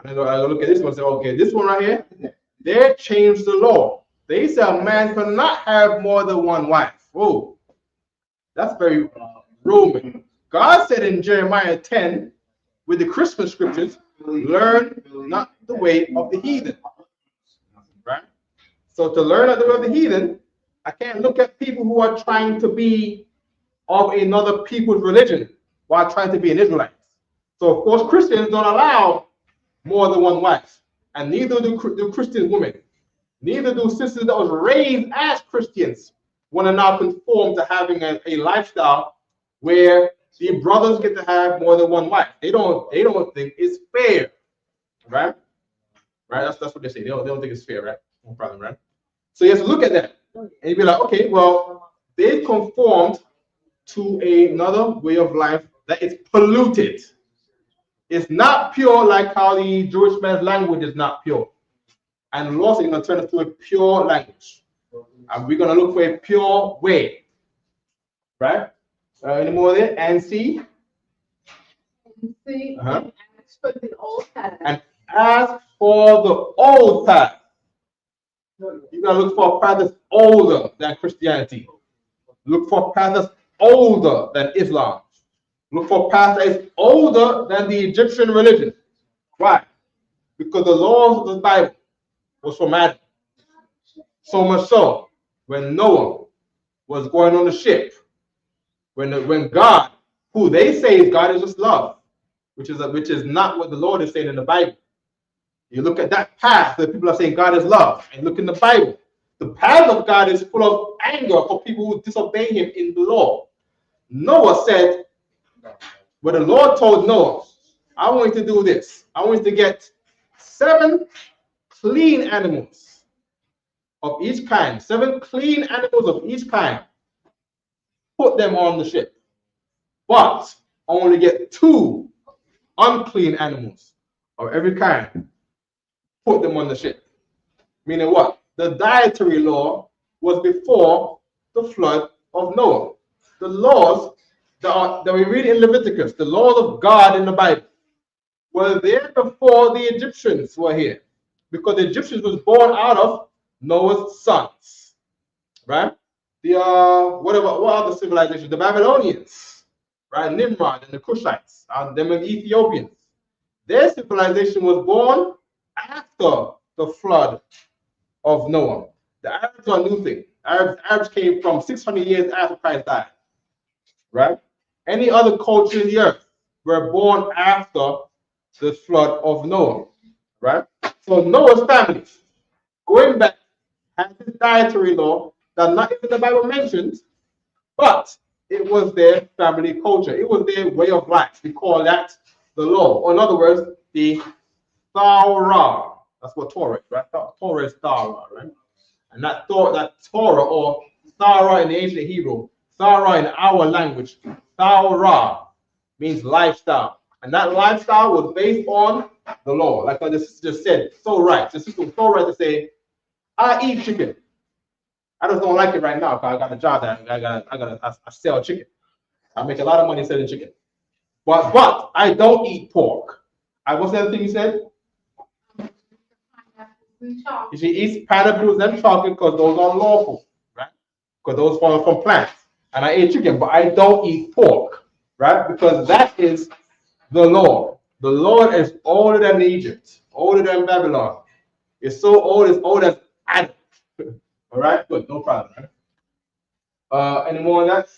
And I look at this one and say, okay, this one right here, they changed the law. They said a man cannot have more than one wife. Oh, that's very Roman. God said in Jeremiah 10, with the Christmas scriptures, learn not the way of the heathen. Right? So to learn not the way of the heathen, I can't look at people who are trying to be of another people's religion while trying to be an Israelite. So of course Christians don't allow more than one wife, and neither do Christian women. Neither do sisters that was raised as Christians want to now conform to having a lifestyle where the brothers get to have more than one wife. They don't think it's fair, right? Right? That's what they say. They don't think it's fair, right? No problem, right? So you have to look at that and you be like, okay, well, they conformed to another way of life that is polluted. It's not pure like how the Jewish man's language is not pure. And the Lord is going to turn us to a pure language. And we're going to look for a pure way. Right? Any more there? And see?
And see, and ask for the old path.
And ask for the old path. You're going to look for a path that's older than Christianity. Look for a path that's older than Islam. Look for a path that is older than the Egyptian religion. Why? Because the laws of the Bible was from Adam. So much so, when Noah was going on the ship, when God, who they say God is just love, which is not what the Lord is saying in the Bible. You look at that path that people are saying God is love, and look in the Bible. The path of God is full of anger for people who disobey him in the law. Noah said, when the Lord told Noah, I want you to do this. I want you to get 7 clean animals of each kind. 7 clean animals of each kind. Put them on the ship. But only get 2 unclean animals of every kind. Put them on the ship. Meaning what? The dietary law was before the flood of Noah. The laws that we read in Leviticus, the laws of God in the Bible, were there before the Egyptians were here. Because the Egyptians was born out of Noah's sons. Right? What other civilizations? The Babylonians, right? Nimrod and the Cushites, and them and Ethiopians. Their civilization was born after the flood of Noah. The Arabs are a new thing. Arabs came from 600 years after Christ died. Right? Any other culture in the earth were born after the flood of Noah. Right? So Noah's family, going back, has this dietary law that not even the Bible mentions, but it was their family culture. It was their way of life. We call that the law. Or in other words, the Torah. That's what Torah is, right? Torah is Torah, right? And that Torah or Torah in the ancient Hebrew, Torah in our language, Torah means lifestyle. And that lifestyle was based on the law. Like I just said, so right. The system was so right to say, I eat chicken. I just don't like it right now because I got a job that I sell chicken. I make a lot of money selling chicken. But I don't eat pork. What's the other thing you said? She eats pineapples and chocolate because those are lawful, right? Because those fall from plants. And I eat chicken, but I don't eat pork, right? Because that is the law. The law is older than Egypt, older than Babylon. It's so old, it's old as Adam. All right, good, no problem. Right? Any more on that?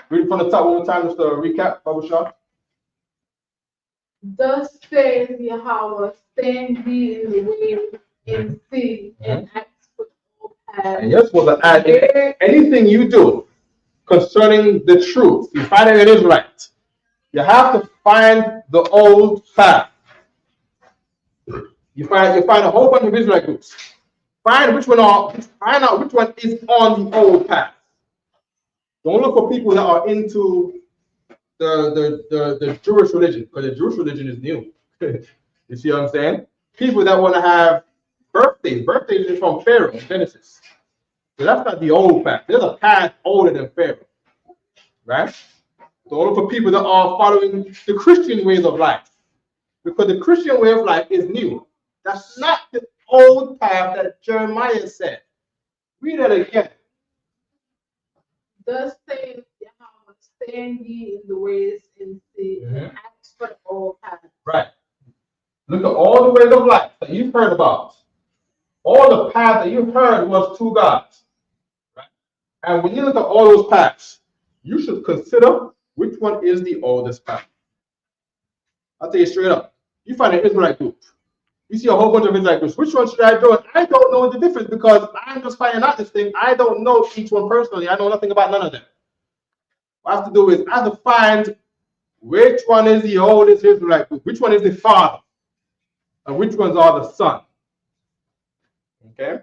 Read from the top one more time, just to recap, Baba Shah.
Thus says Yahweh, stand ye in the way and see and ask for the old path.
And you're supposed to add anything you do concerning the truth. You find it is right. You have to find the old path. You find a whole bunch of Israelite groups. Find out which one is on the old path. Don't look for people that are into the Jewish religion, because the Jewish religion is new. You see what I'm saying? People that want to have birthdays. Birthdays is from Pharaoh in Genesis. So that's not the old path. There's a path older than Pharaoh. Right? So look for people that are following the Christian ways of life. Because the Christian way of life is new. That's not old path that Jeremiah said. Read that again.
Thus saith Yahweh, stand ye in the ways and see, and ask for the old path.
Right. Look at all the ways of life that you've heard about. All the paths that you've heard was two gods. Right? And when you look at all those paths, you should consider which one is the oldest path. I'll tell you straight up. You find an Israelite group. You see a whole bunch of Israelite groups. Which one should I join? I don't know the difference because I'm just finding out this thing. I don't know each one personally. I know nothing about none of them. What I have to do is I have to find which one is the oldest Israelite group, which one is the father, and which ones are the son. Okay?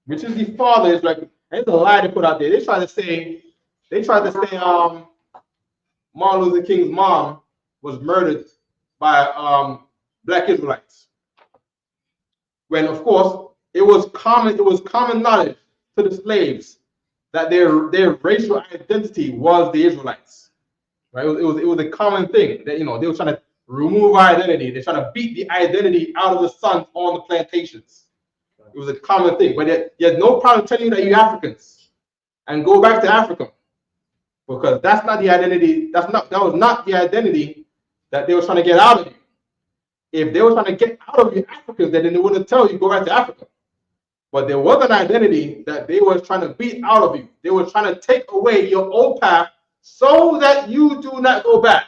Which is the father is like, there's a lie they put out there. They try to say Martin Luther King's mom was murdered by black Israelites. When of course it was common knowledge to the slaves that their racial identity was the Israelites. Right? It was a common thing that they were trying to remove our identity. They're trying to beat the identity out of the sons on the plantations. It was a common thing, but you had no problem telling you that you're Africans and go back to Africa, because that's not the identity. That was not the identity that they were trying to get out of you. If they were trying to get out of you Africans, then they wouldn't tell you go back to Africa. But there was an identity that they were trying to beat out of you. They were trying to take away your old path so that you do not go back.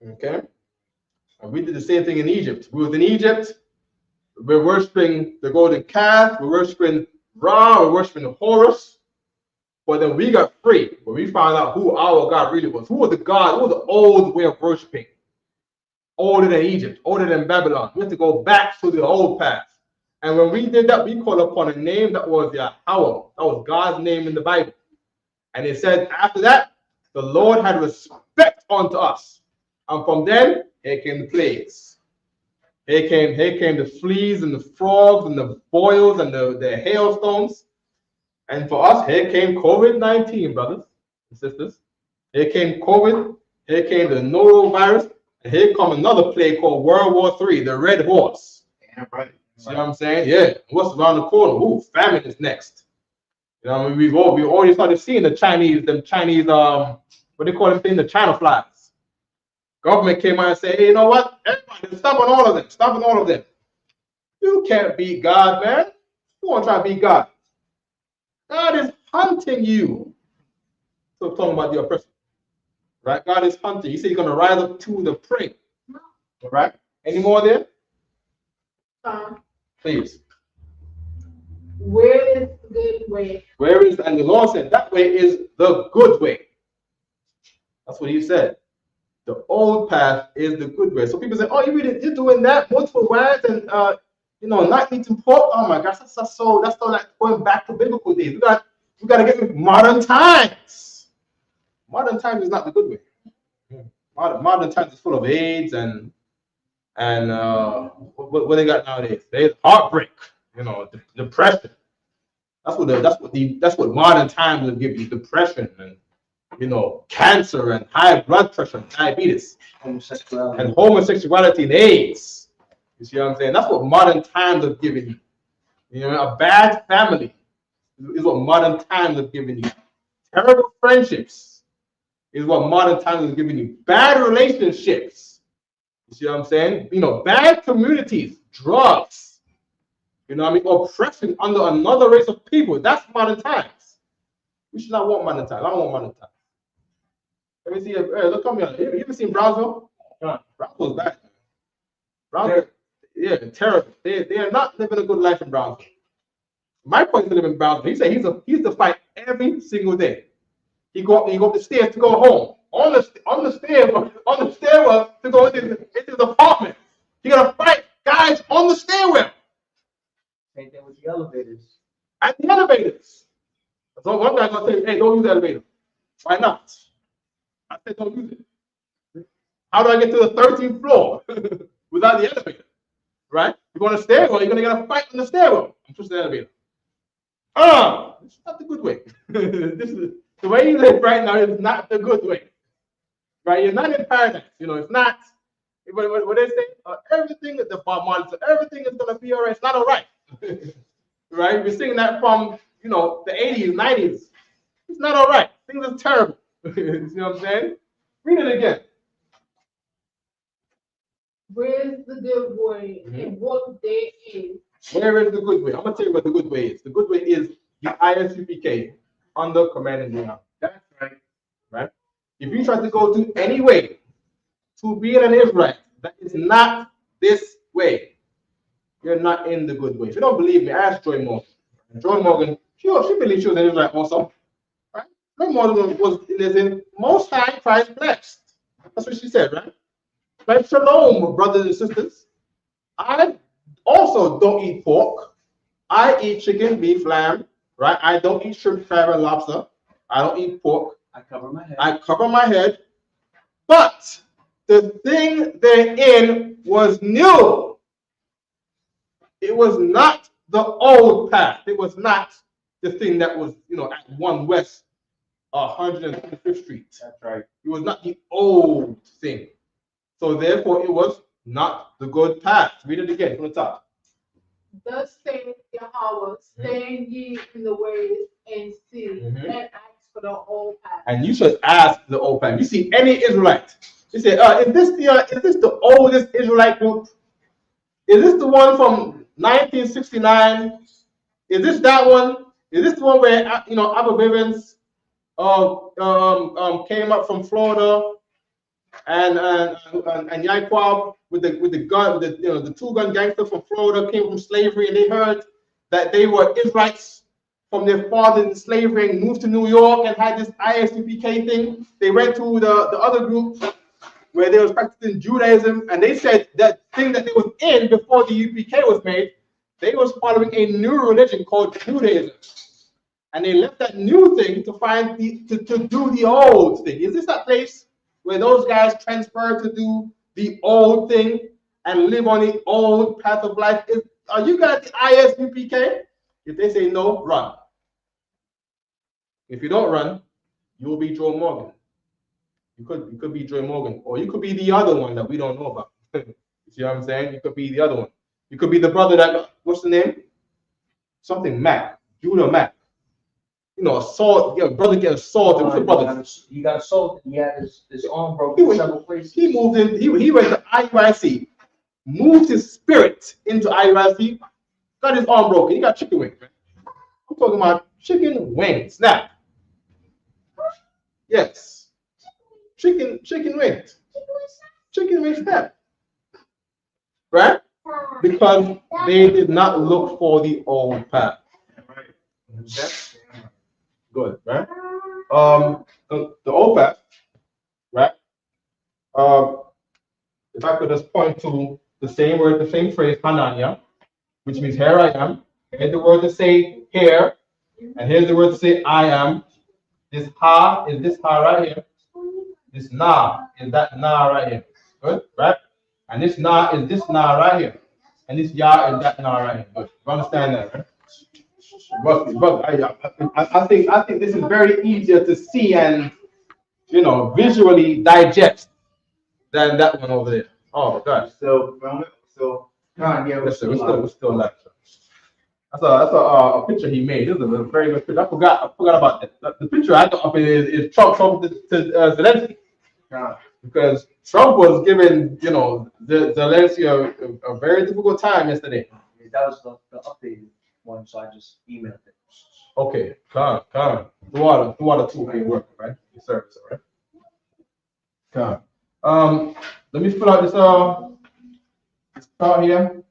Okay? And we did the same thing in Egypt. We was in Egypt. We're worshiping the golden calf. We're worshiping Ra. We're worshiping Horus. But then we got free when we found out who our God really was. Who was the God? Who was the old way of worshiping? Older than Egypt, older than Babylon. We have to go back to the old path. And when we did that, we called upon a name that was Yahweh. That was God's name in the Bible. And it said after that, the Lord had respect unto us. And from then, here came the plagues. Here came the fleas and the frogs and the boils and the hailstones. And for us, here came COVID-19, brothers and sisters. Here came COVID. Here came the norovirus. And here comes another plague called World War III, the Red Horse.
Yeah, right.
See what I'm saying? Yeah. What's around the corner? Ooh, famine is next. You know, we've already started seeing the Chinese, what they call them things, the China flies. Government came out and said, hey, you know what? Everybody, stop on all of them. Stop on all of them. You can't beat God, man. You want to try to beat God. God is hunting you. So talking about the oppressor. Right? God is hunting. He said he's going to rise up to the prey. All right? Any more there? Please.
Where is the good way?
And the Lord said that way is the good way. That's what he said. The old path is the good way. So people say, oh, you're doing that, multiple wives and not eating pork. Oh my gosh, that's so like going back to biblical days. We got to get with modern times. Modern times is not the good way. Modern times is full of AIDS and what they got nowadays? There's heartbreak, depression. That's what modern times will give you: depression and cancer and high blood pressure, and diabetes, homosexuality and AIDS. You see what I'm saying? That's what modern times have given you. A bad family is what modern times have given you. Terrible friendships is what modern times have given you. Bad relationships. You see what I'm saying? Bad communities, drugs. Oppression under another race of people. That's modern times. We should not want modern times. I don't want modern times. Let me see. Look, come here. You ever seen Brownsville? Brownsville's bad. Brownsville, yeah, terrible. They are not living a good life in Brownsville. My point is to live in Brownsville. He said he's to fight every single day. He go up the stairs to go home. On the stairwell to go into his apartment. He gotta fight guys on the stairwell.
Same thing with the elevators.
At the elevators. So one guy's gonna say, hey, don't use the elevator. Why not? I said, don't use it. How do I get to the 13th floor without the elevator? Right? You're going to stairwell, you're going to get a fight on the stairwell. I'm pushing the elevator. This is not the good way. This is the way you live right now is not the good way. Right? You're not in paradise. It's not What they say? Everything at the bottom, so everything is gonna be all right. It's not all right, right? We're singing that from the 80s, 90s. It's not all right. Things are terrible. You see what I'm saying? Read it again.
Where's the good way and what there is?
Where is the good way? I'm gonna tell you what the good way is. The good way is the ISUPK under command and general. That's right. Right? If you try to go to any way to being an Israelite that is not this way, you're not in the good way. If you don't believe me, ask Joy Morgan. Joy Morgan, she believes she was an Israelite also. Right? Joy Morgan was in most high Christ blessed. That's what she said, right? Like shalom, brothers and sisters. I also don't eat pork. I eat chicken, beef, lamb, right? I don't eat shrimp, crab, and lobster. I don't eat pork.
I cover my head.
I cover my head. But the thing therein was new. It was not the old path. It was not the thing that was, at 1 West 125th Street.
That's right.
It was not the old thing. So therefore, it was not the good path. Read it again from the top.
Thus saith Yahweh, stand ye in the ways and see, and ask for the old path.
And you should ask the old path. You see any Israelite, you say, is this the oldest Israelite group? Is this the one from 1969? Is this that one? Is this the one where Abba Bivens came up from Florida and Yaquab with the gun, the 2-gun gangster from Florida came from slavery, and they heard that they were Israelites from their father in slavery and moved to New York and had this ISUPK thing. They went to the other group where they was practicing Judaism, and they said that thing that they was in before the UPK was made, they was following a new religion called Judaism. And they left that new thing to find to do the old thing. Is this that place where those guys transferred to do the old thing and live on the old path of life? Are you guys the ISUPK? If they say no, run. If you don't run, you will be Joe Morgan. You could be Joy Morgan, or you could be the other one that we don't know about. You see what I'm saying? You could be the other one. You could be the brother that, what's the name? Something Mac, Judah Mac. Assault. Brother get assaulted. What's the brother?
He got assaulted. He had his arm broken in several places.
He moved in. He went to IUIC, moved his spirit into IUIC, got his arm broken. He got chicken wings. I'm talking about chicken wings. Now, yes. Chicken wings. Chicken wings snap. Right? Because they did not look for the old path. Right. Good, right? The old path, right? If I could just point to the same word, the same phrase, Hananya, which means here I am. Here's the word to say here, and here's the word to say I am. This ha is this ha right here. This na is that na right here. Good, right? And this na is this na right here. And this ya is that na right here. Good. You understand that, right? But I think this is very easier to see and visually digest than that one over there. Oh gosh.
So yeah,
We're still live. That's a picture he made. This is a very good picture. I forgot about that. The picture I got up is Trump talking to Zelensky. Because Trump was giving, Zelensky a very difficult time yesterday.
That was the updated one, so I just emailed it.
Okay, come. The water tool ain't working, right? The service, all right? Come. Let me fill out this part here.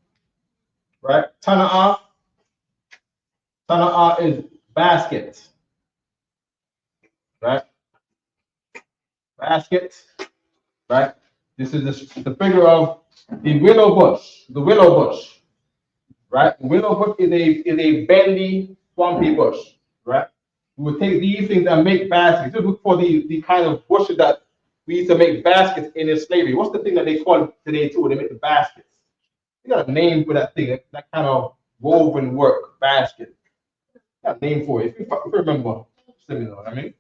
Right? Tana'ah is basket. Right? Basket. Right? This is the figure of the willow bush. The willow bush. Right? The willow bush is a bendy, swampy bush. Right? We would take these things and make baskets. Just look for the kind of bushes that we used to make baskets in slavery. What's the thing that they call it today too? They make the baskets. You got a name for that thing, that kind of woven work basket. Got a name for it. If you remember, let me know what I mean.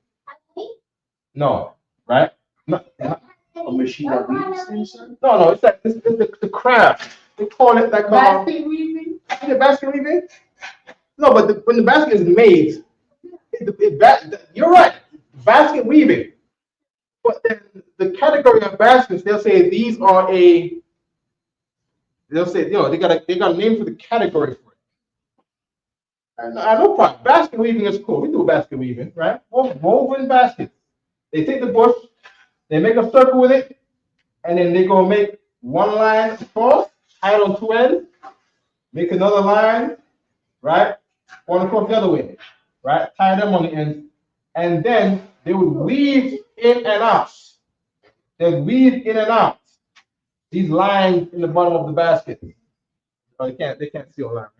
No, right?
A machine that weaves things, sir?
No, it's like it's the craft. They call it like
Basket weaving?
the basket weaving. No, but when the basket is made, you're right, basket weaving. But then the category of baskets, they'll say these are they'll say, they got a name for the category for it. And I no problem. Basket weaving is cool. We do basket weaving, right? Woven baskets. They take the bush, they make a circle with it, and then they go make one line across, tie it on two ends, make another line, right? One across the other way, right? Tie them on the ends, and then they would weave in and out. They'd weave in and out these lines in the bottom of the basket. Oh, they can't see all that.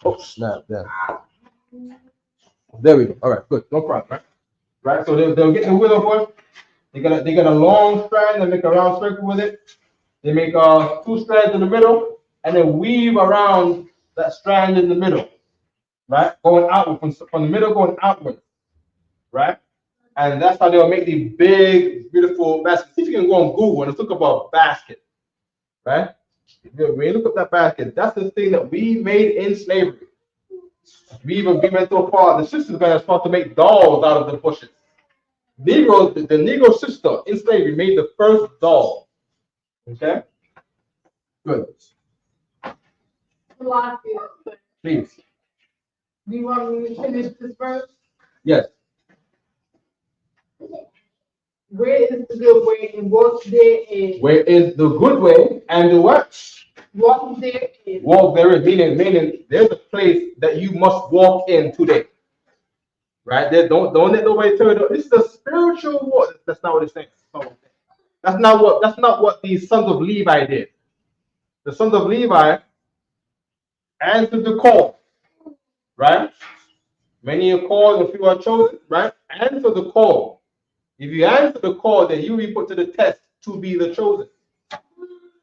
Oh, snap, there. There we go. All right, good. No problem, right? So they'll get the willow bush. They got a long strand. They make a round circle with it. They make two strands in the middle, and then weave around that strand in the middle, right? Going outward from the middle, going outward, right? And that's how they'll make these big, beautiful baskets. See if you can go on Google and look about basket, right? When you look up that basket, that's the thing that we made in slavery. We went so far. The sisters got as far to make dolls out of the bushes. The Negro sister in slavery made the first doll. Okay? Good. Please.
Do you want me to finish this verse?
Yes.
Where is the good way and walk therein?
Where is the good way and the what?
Walk therein.
Walk therein, meaning there's a place that you must walk in today. Right? Don't let nobody tell you this is a spiritual walk. That's not what it's saying. That's not what the sons of Levi did. The sons of Levi answered the call. Right? Many are called and few are chosen, right? Answer the call. If you answer the call, then you will be put to the test to be the chosen.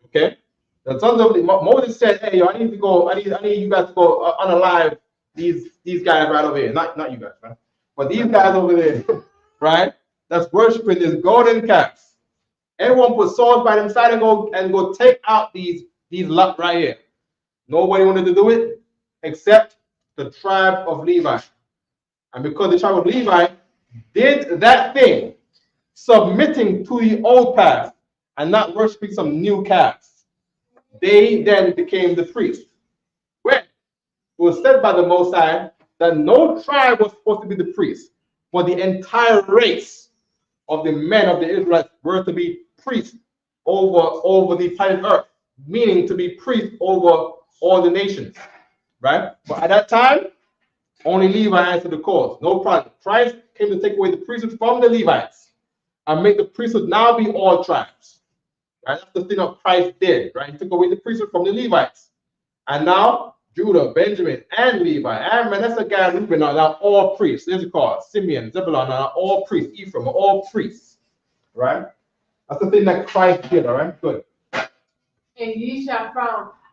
Okay? The sons of Moses said, "Hey, I need you guys to go unalive these guys right over here. Not you guys, right? But these guys over there, right? That's worshiping this golden calves. Everyone put swords by their side and go take out these lot right here. Nobody wanted to do it except the tribe of Levi. And because the tribe of Levi did that thing, submitting to the old path and not worshiping some new calves, they then became the priests. When it was said by the Most High that no tribe was supposed to be the priest, but the entire race of the men of the Israelites were to be priests over the planet Earth, meaning to be priests over all the nations, right? But at that time, only Levi answered the call. No problem. Christ came to take away the priesthood from the Levites and make the priesthood now be all tribes. Right? That's the thing that Christ did, right? He took away the priesthood from the Levites. And now Judah, Benjamin, and Levi, and Manasseh, Gad, and Reuben are now all priests. There's a call. Simeon, Zebulun are all priests. Ephraim are all priests. Right? That's the thing that Christ did, all right? Good.
And ye shall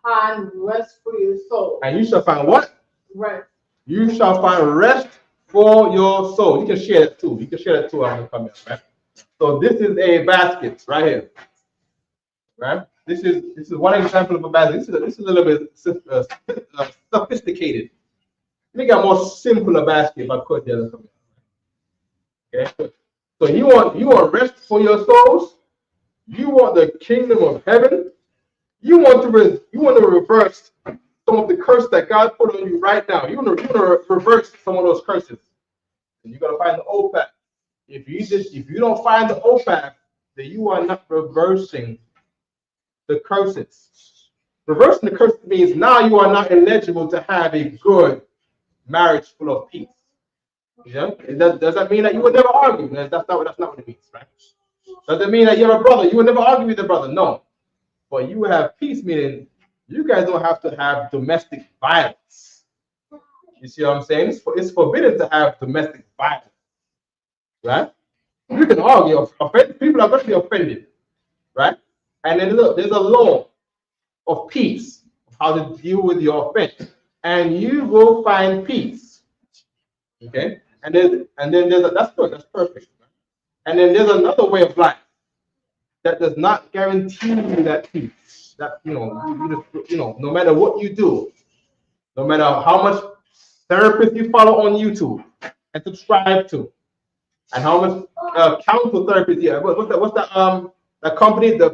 find rest for your soul.
And you shall find what?
Rest.
You shall find rest for your soul. You can share that too. You can share that too. I'm gonna come in, right? So this is a basket right here, right? This is one example of a basket. This is a little bit sophisticated. Make a more simpler basket if I could. There, okay. So you want rest for your souls. You want the kingdom of heaven. You want to reverse some of the curse that God put on you right now. You want to reverse some of those curses. And you gotta find the old path. If you don't find the old path, then you are not reversing the curses. Reversing the curses means now you are not eligible to have a good marriage full of peace. Yeah? Does that mean that you would never argue? That's not what it means, right? Does that mean that you're a brother? You would never argue with a brother? No. But you have peace, meaning you guys don't have to have domestic violence. You see what I'm saying? It's forbidden to have domestic violence, right? You can argue. People are going to be offended, right? And then look, there's a law of peace, of how to deal with your offense, and you will find peace. Okay, and then there's that's good. That's perfect. And then there's another way of life that does not guarantee you that peace. That no matter what you do, no matter how much therapist you follow on YouTube and subscribe to, and how much counsel therapist you have. What's that company, the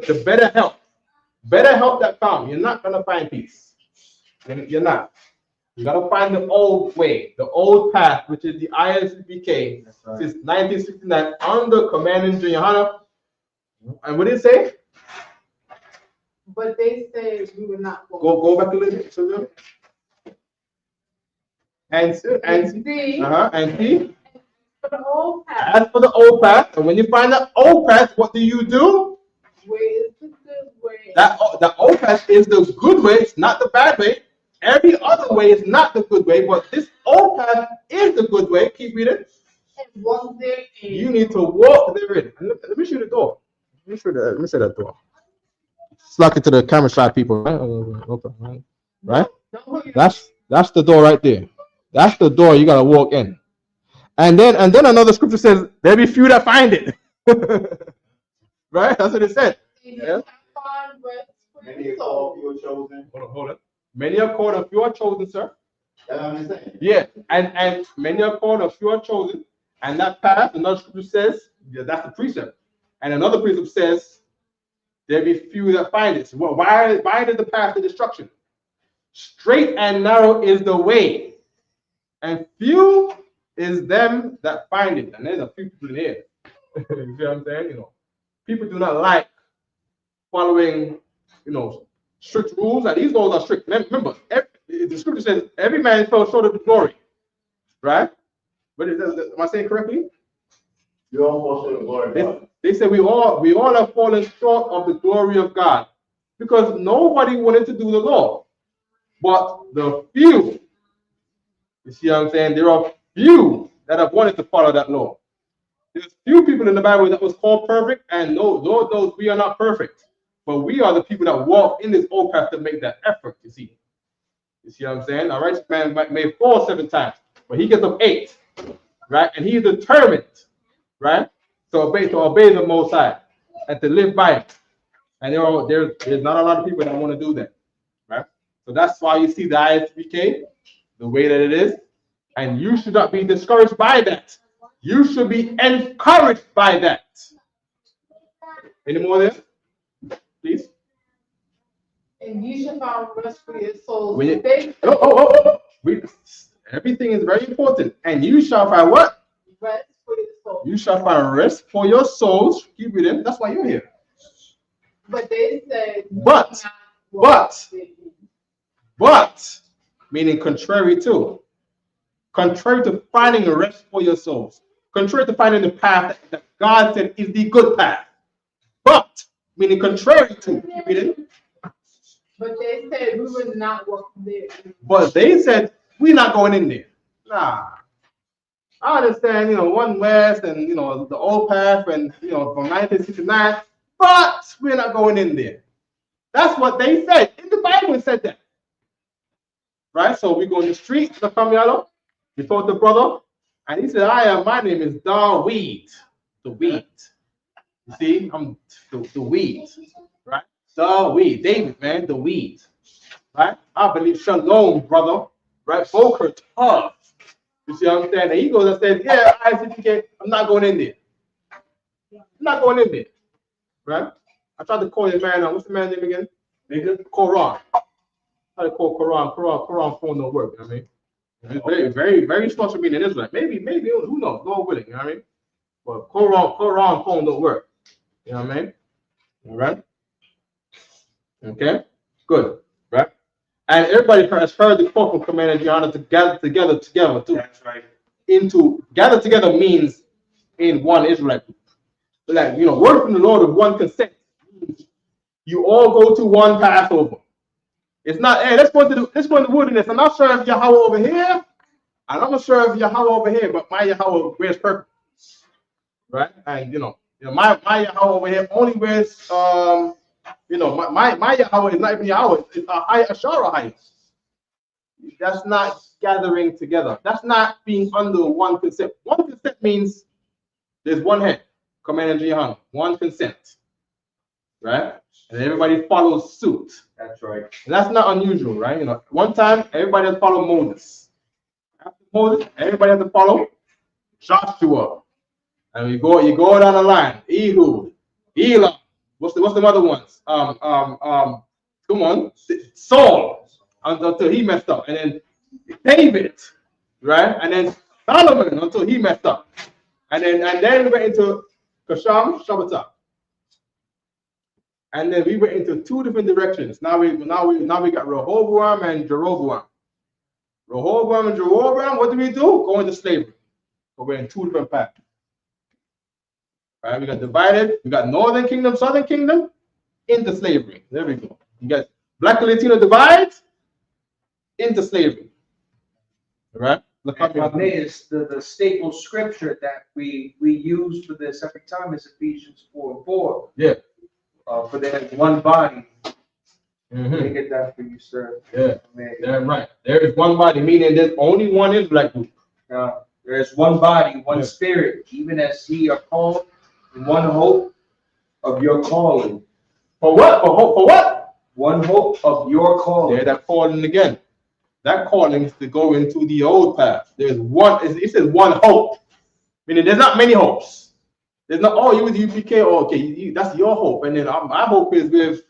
BetterHelp.com. You're not gonna find peace. You're not. You gotta find the old way, the old path, which is the ISUPK since 1969 under Commanding General. And what did it say?
But they said we were not going.
Go back a little bit. And see.
For the old path.
As for the old path, and when you find the old path, what do?
Where is the good way?
The old path is the good way, it's not the bad way. Every other way is not the good way, but this old path is the good way. Keep reading.
And walk therein.
You need to walk therein. Let me show the door. Let me show that door. Slack it to the camera shot, people. Right? That's the door right there. That's the door you gotta walk in. And then another scripture says, there be few that find it. Right? That's what it said. Yeah.
Many are called, few are chosen.
Hold on. Many are called, a few are chosen, sir.
That's what I'm saying.
Yeah, and many are called, a few are chosen. And that path, another scripture says, yeah, that's the precept. And another precept says, there be few that find it. So why is the path to destruction? Straight and narrow is the way, and few is them that find it. And there's a few people in here. You see what I'm saying? People do not like following, strict rules. And these laws are strict. Remember, the scripture says every man fell short of the glory, right? But am I saying correctly?
You all fall short of the glory of God.
They say we all have fallen short of the glory of God because nobody wanted to do the law, but the few. You see what I'm saying? There are few that have wanted to follow that law. There's few people in the Bible that was called perfect, and no, Lord knows we are not perfect, but we are the people that walk in this old path to make that effort. You see what I'm saying? A righteous man may fall 7 times, but he gets up 8, right? And he's determined, right, to obey the Most High and to live by it. And there's not a lot of people that want to do that, right? So that's why you see the ISBK the way that it is, and you should not be discouraged by that. You should be encouraged by that. Any more there? Please.
And you shall find rest for your souls.
Everything is very important. And you shall find what?
Rest for your souls.
You shall find rest for your souls. Keep reading. That's why you're here.
But they said,
but, meaning contrary to finding a rest for your souls, contrary to finding the path that God said is the good path, but, meaning contrary to, keep reading.
But they said we were not walking there.
But they said we're not going in there. Nah. I understand, one west and the old path and from 1969, but we're not going in there. That's what they said. In the Bible it said that. Right? So we go in the street, the Kamialo, we told the brother, and he said, my name is Daweed, the weed. You see, I'm the weed. Right? The weed, David, man, the weed, right? I believe shalom, brother, right? Boker tough. You see what I'm saying? And he goes and says, yeah, I'm not going in there. I'm not going in there, right? I tried to call the man, what's the man's name again? Quran. I tried to call Quran phone don't work, you know what I mean? It's very, very, very special meaning in Israel. Maybe, who knows? Lord willing, you know what I mean? But Quran phone don't work. You know what I mean? All right? Okay, good, right? And everybody has heard the quote from Commander Gianna to gather together too.
That's right.
Gather together means in one Israelite group. Like, word from the Lord with one consent. You all go to one Passover. It's not, hey, let's go in the wilderness. I'm not sure if Yahweh over here. I'm not sure if Yahweh over here, but my Yahweh wears purple. Right? And my Yahweh over here only wears my Yahweh is not even Yahweh, it's a high Ashara high. That's not gathering together. That's not being under one concept. One concept means there's one head. command in Jihad, one consent, right? And everybody follows suit.
That's right.
And that's not unusual, right? You know, one time everybody has to follow Moses. After Moses, everybody has to follow Joshua. And you go down the line. Ehud, Elam. What's the other ones? Come on, Saul, until he messed up, and then David, right? And then Solomon until he messed up, and then we went into Kasham Shabbatai. And then we went into two different directions. Now we got Rehoboam and Jeroboam. Rehoboam and Jeroboam, what do? Go into slavery. So we're in two different paths. Right? We got divided. We got Northern Kingdom, Southern Kingdom into slavery. There we go. You got Black and Latino divide into slavery. Right? Look
And the staple scripture that we use for this every time is Ephesians 4:4.
Yeah.
For there is one body.
Mm-hmm.
Let me get that for you, sir.
Yeah. That's right. There is one body, meaning there's only one Israelite group.
There is one body, one spirit, even as ye are called in one hope of your calling.
For what? For what?
One hope of your calling.
There, that calling again. That calling is to go into the old path. There's one. It says one hope, meaning there's not many hopes. There's not. Oh, you with UPK. Oh, okay, that's your hope. And then my hope is with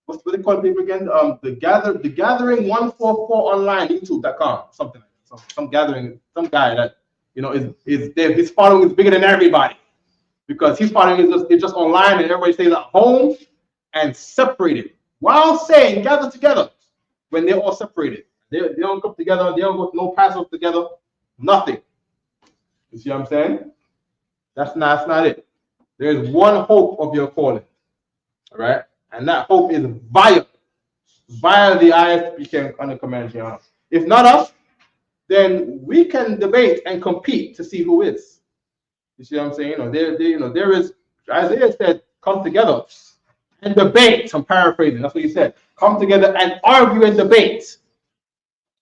what they call people again? The gathering 144 online YouTube.com, something like that. Some gathering, some guy that is there. His following is bigger than everybody because his following is just online and everybody stays at home and separated while saying gather together when they're all separated. They don't come together. They don't go to no Passover together. Nothing. You see what I'm saying? That's not it. There's one hope of your calling. All right? And that hope is via the ISP under command. If not us, then we can debate and compete to see who is. You see what I'm saying? There is, Isaiah said, come together and debate. I'm paraphrasing. That's what he said. Come together and argue and debate.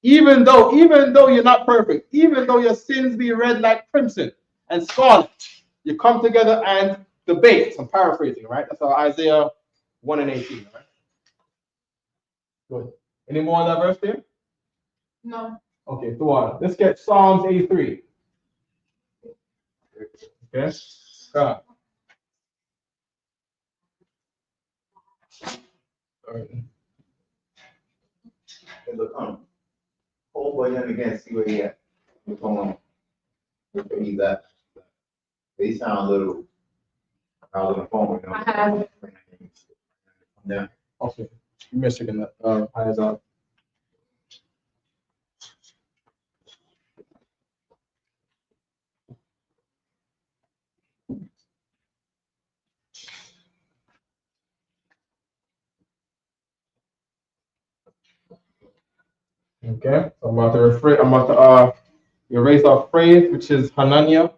Even though you're not perfect, even though your sins be red like crimson and scarlet, you come together and debate. I'm paraphrasing, right? That's Isaiah 1:18, right? Good. Any more on that verse there?
No.
Okay, go on. Let's get Psalms 83. Okay. God. All right.
Hey, look, hold boy him again, see where he at. What's going on? Where he's at. They sound a little on the phone with him.
I have it.
Yeah.
Okay. You missed it in the eyes out. Okay, so I'm about to erase our phrase, which is Hananiah.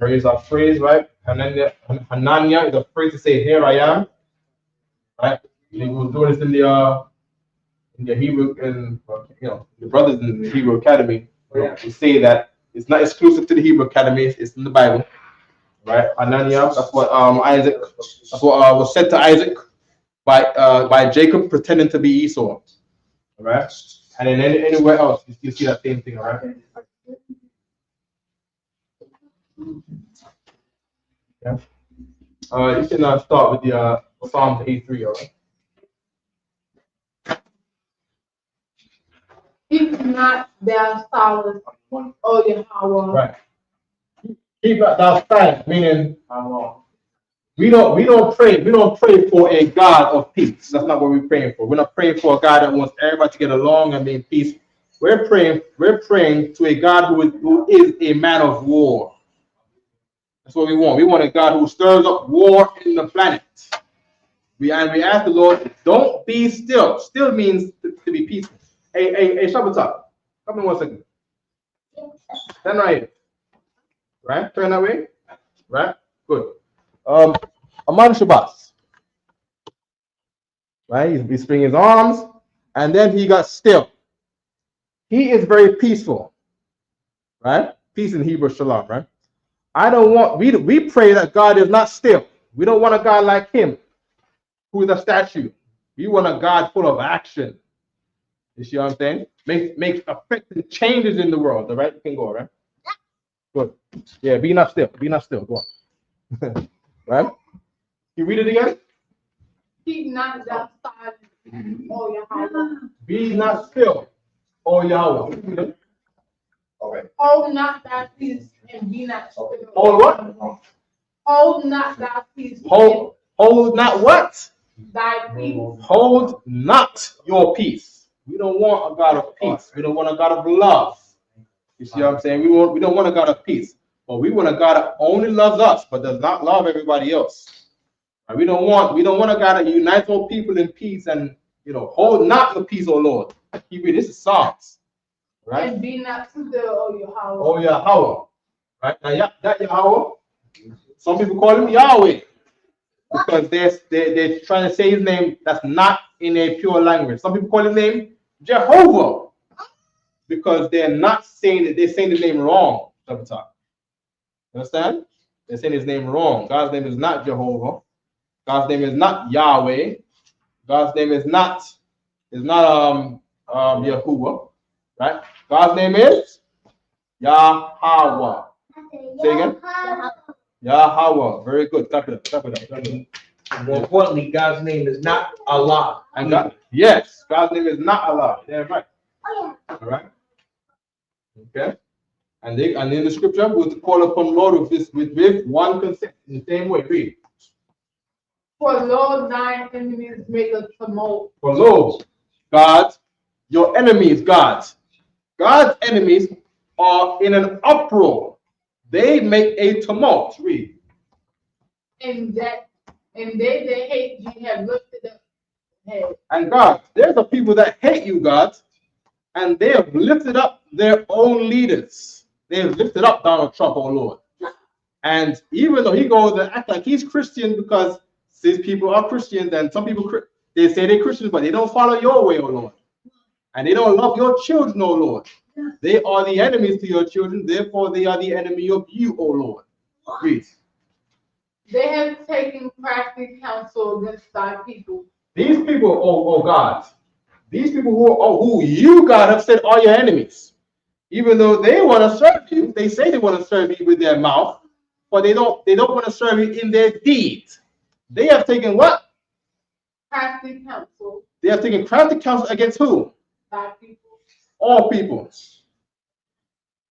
Erase our phrase, right? Hananiah is a phrase to say, "Here I am." Right? We will do this in the Hebrew, and the brothers in the Hebrew Academy. We say that it's not exclusive to the Hebrew Academy; it's in the Bible, right? Hananiah. That's what Isaac. That's what was said to Isaac by Jacob pretending to be Esau. All right, and then anywhere else you see that same thing, all right? Yeah. You can start with the Psalms 83, all right?
Keep not thou silence, O Yahweh.
Right. Keep that silent, meaning we don't pray for a God of peace. That's not what we're praying for. We're not praying for a God that wants everybody to get along and be in peace. We're praying to a God who is a man of war. That's what we want. We want a God who stirs up war in the planet. We ask the Lord, don't be still. Still means to be peaceful. Hey, Shabbatai, come in 1 second. Stand right here. Right? Turn that way. Right? Good. Aman Shabbos. Right? He's swinging his arms, and then he got still. He is very peaceful. Right? Peace in Hebrew, shalom, right? I don't want, we pray that God is not still. We don't want a God like him, who is a statue. We want a God full of action. You see what I'm saying? Make effective changes in the world. All right, you can go, all right? Good. Yeah, be not still. Be not still. Go on. Right? You read it again?
Keep not thou silent, O Yahweh.
Be not still, O Yahweh.
Okay.
Hold not thy peace and be not still.
Hold what?
Hold not thy peace.
Hold not what?
Thy peace.
Hold not your peace. We don't want a God of peace. We don't want a God of love. You see what I'm saying? We don't want a God of peace, but we want a God that only loves us, but does not love everybody else. And we don't want a God that unites all people in peace and hold not the peace, O Lord. This is Psalms, right?
And be not still, O Yahweh.
Oh Yahweh, right? Now that Yahweh, some people call him Yahweh because they're trying to say his name that's not in a pure language. Some people call his name Jehovah because they're not saying it. They're saying the name wrong sometimes. Understand? They're saying his name wrong. God's name is not Jehovah. God's name is not Yahweh. God's name is not Yahuwah, right? God's name is Yahweh. Say again. Yahweh. Very good. Clap it up. Clap it up. Clap it up.
More importantly, God's name is not Allah.
And God, yes, God's name is not Allah. Yeah, right. All right. Okay. And in the scripture, we'll call upon Lord with one consent. In the same way, read.
For Lord, thine enemies make a tumult.
For lo, God, your enemies, God's enemies are in an uproar. They make a tumult. Read.
And they that hate you have lifted up head.
And God, there's a people that hate you, God, and they have lifted up their own leaders. They have lifted up Donald Trump, oh Lord. And even though he goes and act like he's Christian because these people are Christians, and some people they say they're Christians, but they don't follow your way, oh Lord. And they don't love your children, oh Lord. They are the enemies to your children, therefore they are the enemy of you, oh Lord. Read.
They have taken crafty counsel against thy people.
These people, oh God, these people who you, God, have said are your enemies, even though they want to serve you, they say they want to serve you with their mouth, but they don't want to serve you in their deeds. They have taken what?
Crafty counsel.
They have taken crafty counsel against who?
Thy people.
All people.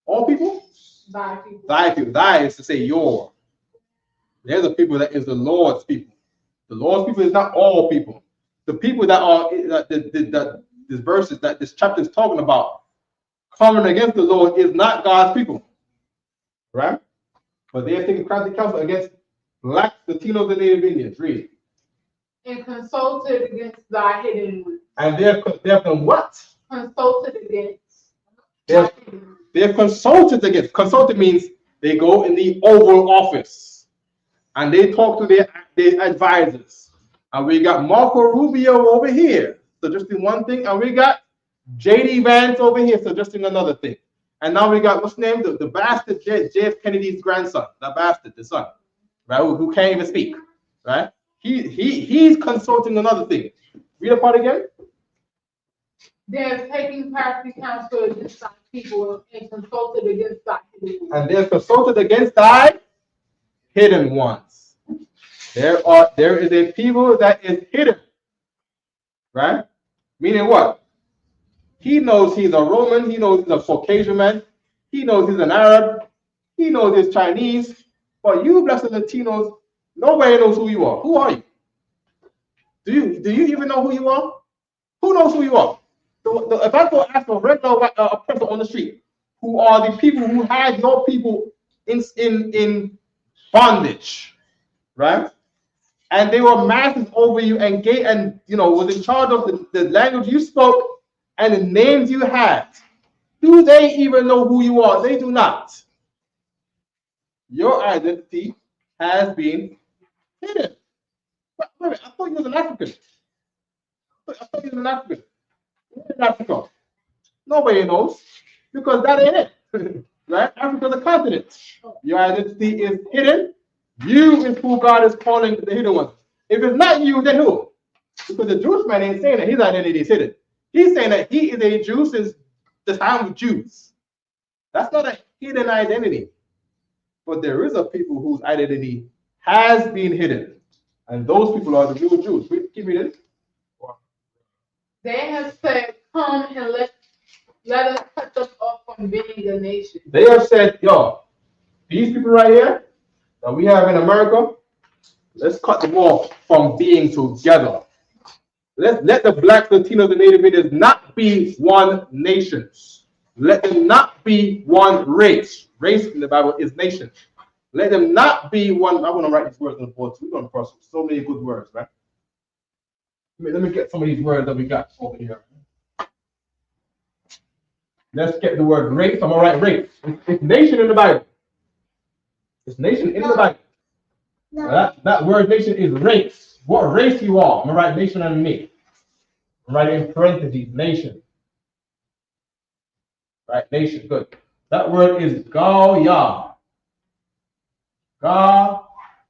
All people?
Thy people.
Thy people. Thy is to say your. There's a people that is the Lord's people. The Lord's people is not all people. The people that are this verses that this chapter is talking about coming against the Lord is not God's people, right? But they are taking crafty counsel against blacks, Latinos, and Native Indians. Read.
And consulted against thy hidden ones.
And they've done what?
Consulted against.
They're consulted against. Consulted means they go in the Oval Office and they talk to their advisors. And we got Marco Rubio over here, suggesting one thing, and we got JD Vance over here, suggesting another thing. And now we got, what's his name? The bastard JF Kennedy's grandson, that bastard, the son, right? Who can't even speak, right? He's consulting another thing. Read the part again.
They're taking crafty counsel against thy people and consulted against thy hidden ones.
And they're consulted against thy hidden ones. There is a people that is hidden, right? Meaning what? He knows he's a Roman. He knows he's a Caucasian man. He knows he's an Arab. He knows he's Chinese. But you blessed Latinos, nobody knows who you are. Who are you? Do you even know who you are? Who knows who you are? If I go ask a regular person on the street, who are the people who had your people in bondage, right? And they were masters over you and was in charge of the language you spoke and the names you had. Do they even know who you are? They do not. Your identity has been hidden. Wait, I thought you was an African. I thought you was an African. Where in Africa? Nobody knows because that ain't it. right? Africa is a continent. Your identity is hidden. You is who God is calling the hidden ones. If it's not you, then who? Because the Jewish man ain't saying that his identity is hidden. He's saying that he is a Jew since the time of Jews. That's not a hidden identity. But there is a people whose identity has been hidden. And those people are the real Jews. Give me this.
They have said, come and let us cut them off from being a nation.
They have said, yo, these people right here that we have in America, let's cut them off from being together. Let the blacks, Latinos, and Native Indians not be one nation. Let them not be one race. Race in the Bible is nation. Let them not be one. I want to write these words on the board. We're going to cross so many good words, right? Let me get some of these words that we got over here. Let's get the word race. I'm going to write race. It's nation in the Bible. It's nation in the Bible. No. That word nation is race. What race you are? I'm going to write nation underneath. I'm writing in parentheses, nation. Right, nation, good. That word is Gawya. Gawya.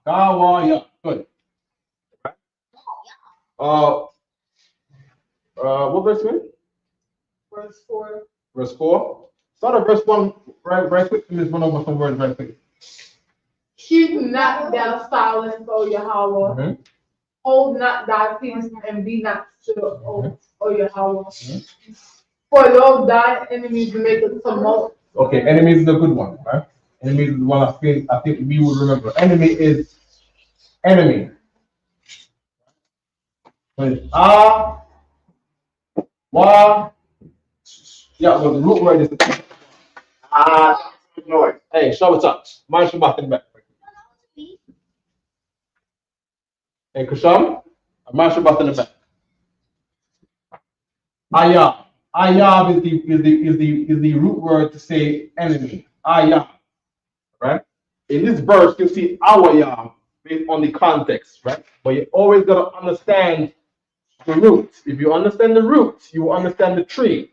Gawaya. Good. What verse is it?
Verse 4.
Verse 4. Start at verse 1 right quick. Let me just run over some words right quick.
Keep not thou silence, O Yahweh.
Mm-hmm.
Hold not thy peace and be not still, O Yahweh.
Mm-hmm.
For though thy enemies make a tumult.
Okay, enemy is the good one, right? Enemy is the one I think we would remember. Enemy is enemy. So it's yeah, well, the root word is
noise.
hey, show it up. Mind your mouth in the back. Hey, Kusham, mind your mouth in the back. Ayah. Ayah is the root word to say enemy. Ayah. Right? In this verse, you see awayah based on the context, right? But you always gotta understand the root. If you understand the root, you will understand the tree.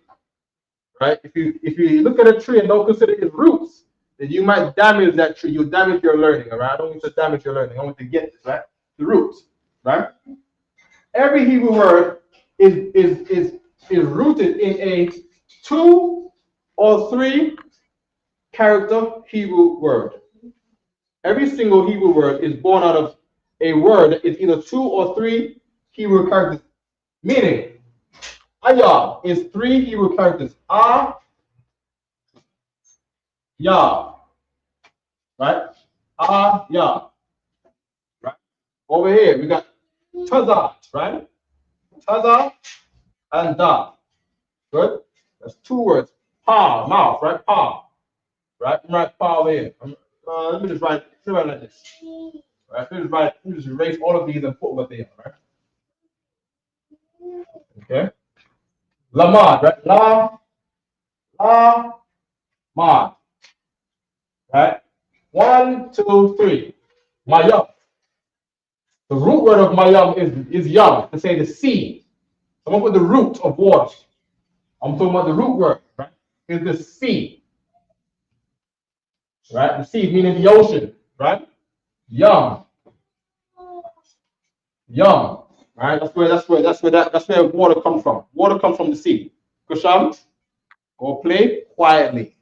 Right? If you look at a tree and don't consider its roots, then you might damage that tree. You damage your learning, all right? I don't want to damage your learning. I want to get this, right? The roots, right? Every Hebrew word is rooted in a 2 or 3 character Hebrew word. Every single Hebrew word is born out of a word that is either 2 or 3 Hebrew characters. Meaning, Ayah is 3 Hebrew characters. Yah. Right? Yah. Right? Over here, we got Tazah, right? Tazah and Da. Good? That's 2 words. Pa, mouth, right? Pa. Right? I'm right pa over here. Let me just write like this. Right? Let me just erase all of these and put what they are, right? Okay? Lamad, right? Mad. Right? 1, 2, 3. Mayam. The root word of mayam is yam, to say the sea. Someone put the root of water. I'm talking about the root word, right? Is the sea. Right? The sea meaning the ocean, right? Yam. Yam. Right? That's where water comes from. Water comes from the sea. Kusham, go play quietly.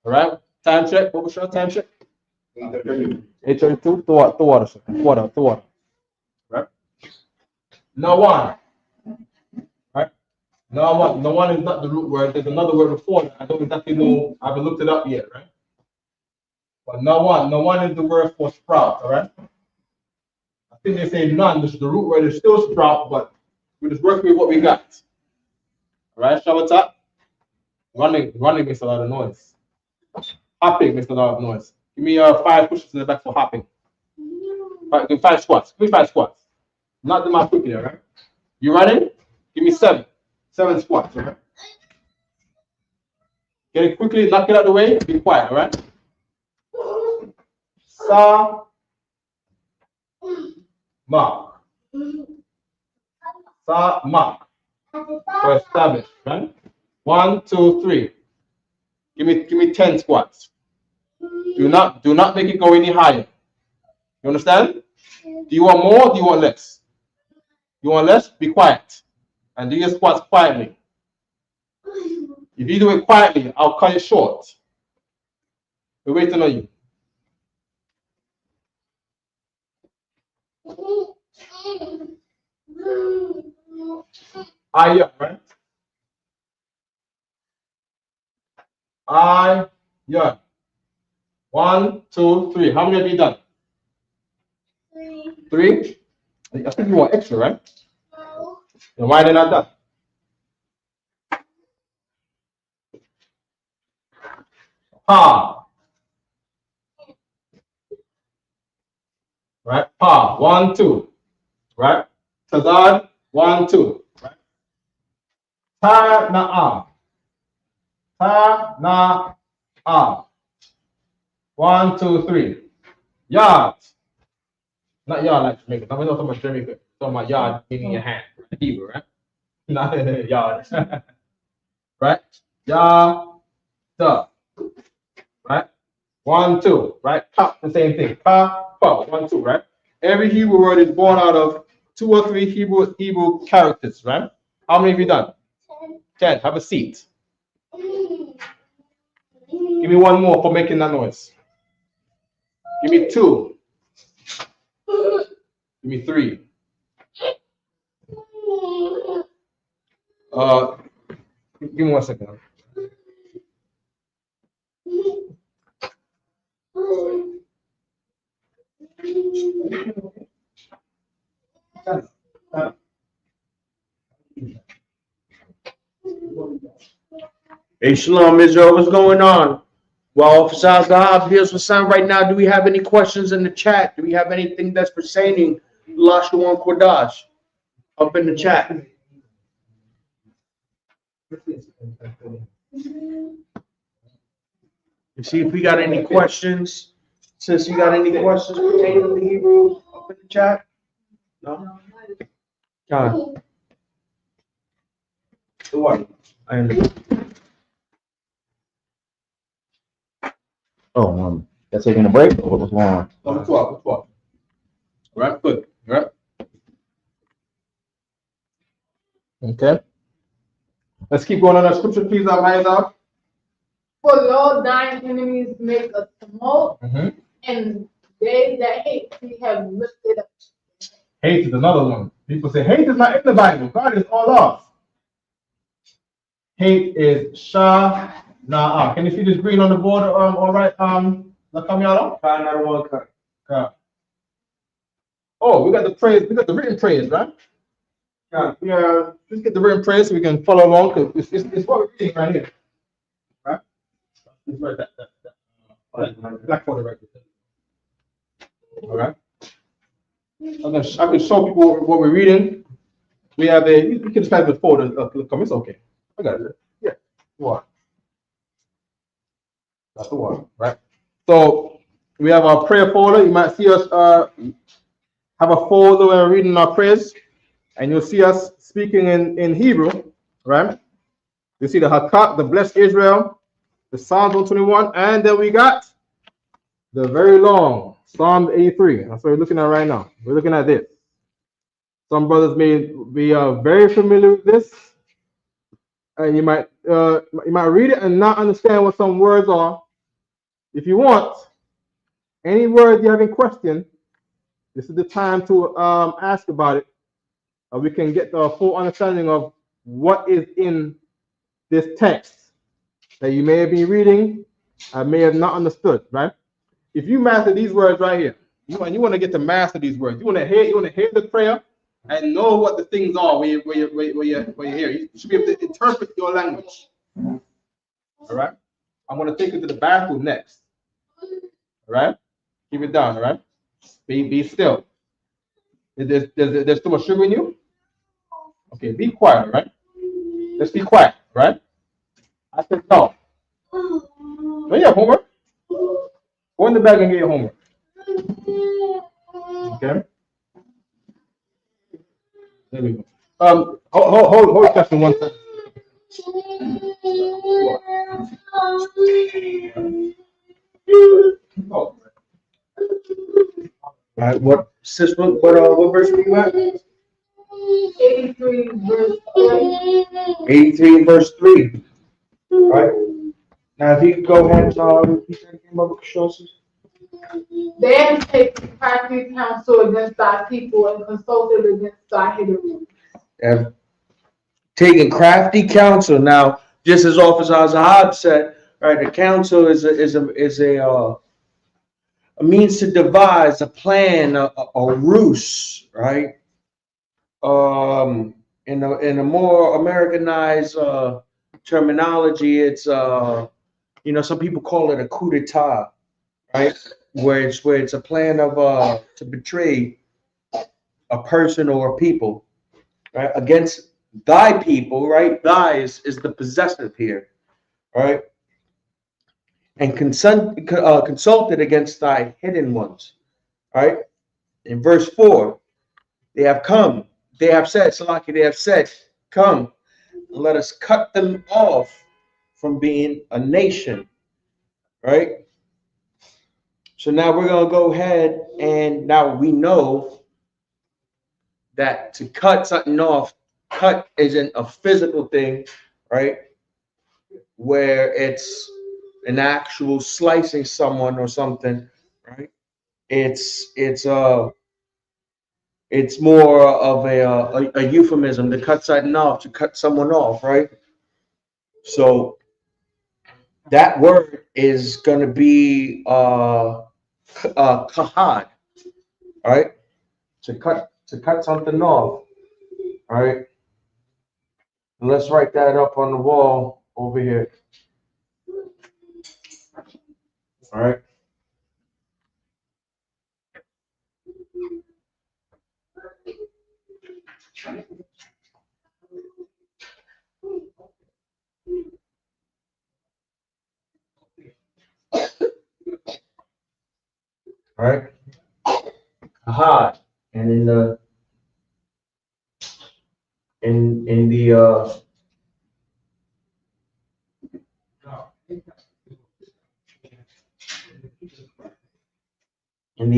All right? Time check. What was your time check? 8:32. Water. Right? No one. Right? No one is not the root word. There's another word before that. I don't exactly know. I haven't looked it up yet, right? But no one is the word for sprout, all right? I think they say none, which the root word is still sprout, but we're just working with what we got. All right, Shabbatat. Running makes a lot of noise. Hopping makes a lot of noise. Give me 5 pushes in the back for hopping. 5 squats. Give me 5 squats. Not them out quickly, all right? You running? Give me 7. 7 squats, all right? Get it quickly, knock it out of the way, be quiet, all right? Mark. Mark. For establish, right? 1, 2, 3. Give me 10 squats. Do not make it go any higher. You understand? Do you want more? Do you want less? You want less? Be quiet and do your squats quietly. If you do it quietly, I'll cut it short. We're waiting on you. Yeah, right? Yeah. 1, 2, 3. How many have you done? 3? I think you want extra, right?
No.
Then why are they not done? Pa. Right? Pa. 1, 2. Right? Tazad. 1, 2. Right? Ta na ah. Ta na ah. 1, 2, 3. Yard. Not yard like Jamaica. I'm not talking about Jamaica. I'm talking about yard meaning your hand. Hebrew, right? Not yard. Right? Yard. Right? 1, 2. Right? Pa. The same thing. Pa. Pa. 1, 2. Right? Every Hebrew word is born out of 2 or 3 Hebrew characters. Right? How many have you done? 10. Have a seat. Give me one more for making that noise. Give me 2. Give me 3. Give me 1 second.
Hey, Shalom, Israel, what's going on? Well, Officer Al-Zahab here's for sound right now. Do we have any questions in the chat? Do we have anything that's pertaining to Lashawan Qadash up in the chat? You see if we got any questions. Since you got any questions pertaining to Hebrew up in the chat? No? God. The what? I understand.
Oh, that's taking a break or what's going on?
Number 12. 12. Right? Good. Right? Okay. Let's keep going on our scripture, please, our minds out.
For Lord, thine enemies make a tumult,
Mm-hmm.
and they that hate thee have lifted up.
Hate is another one. People say hate is not in the Bible. God is all off. Hate is Shah-na-ah. Can you see this green on the border? All right. Lakamiano? Oh, we got the praise. We got the written praise, right? Yeah. Let's get the written praise so we can follow along. Cause it's what we're reading right here, right? It's right that black border right there. All right. I can show people what we're reading. We have you can just type the folder. It's okay. I got it. Yeah. What? That's the one, right? So we have our prayer folder. You might see us have a folder where we're reading our prayers, and you'll see us speaking in Hebrew, right? You see the Hakat, the blessed Israel, the Psalms 121, and then we got the very long Psalm 83. That's what we're looking at right now. We're looking at this. Some brothers may be very familiar with this, and you might read it and not understand what some words are. If you want any words you have in question, this is the time to ask about it. We can get the full understanding of what is in this text that you may have been reading and may have not understood, right? If you master these words right here, you want to get to master these words. You want to hear the prayer and know what the things are where you hear. You should be able to interpret your language. All right. I'm going to take you to the bathroom next. All right. Keep it down. All right. Be still. There's too much sugar in you. Okay. Be quiet. All right. Let's be quiet. All right. I said no. No, you have homework. Go in the bag and get your homework. Okay. There we go. Hold question one second.
right, what sis? What verse were you at?
83 verse 3.
83 verse 3. Right. Now, if you could go ahead and repeat that again, Baba Kishore.
They have taken crafty counsel against thy people and consulted against thy enemies.
Have taken crafty counsel. Now, just as Officer Azahab said, right, the counsel is a means to devise a plan, a ruse, right? In a more Americanized terminology, it's some people call it a coup d'état, right? Where it's a plan of to betray a person or a people, right, against thy people, right? Thy is the possessive here, right? And consulted against thy hidden ones, right? In verse 4, they have come, they have said, Salaki, they have said, come, let us cut them off from being a nation, right? So now we're going to go ahead, and now we know that to cut something off, cut isn't a physical thing, right? Where it's an actual slicing someone or something, right? It's more of a euphemism to cut something off, to cut someone off, right? So that word is going to be kahad, right? To cut something off, all right? And let's write that up on the wall over here. All right. All right. Kahad. And in the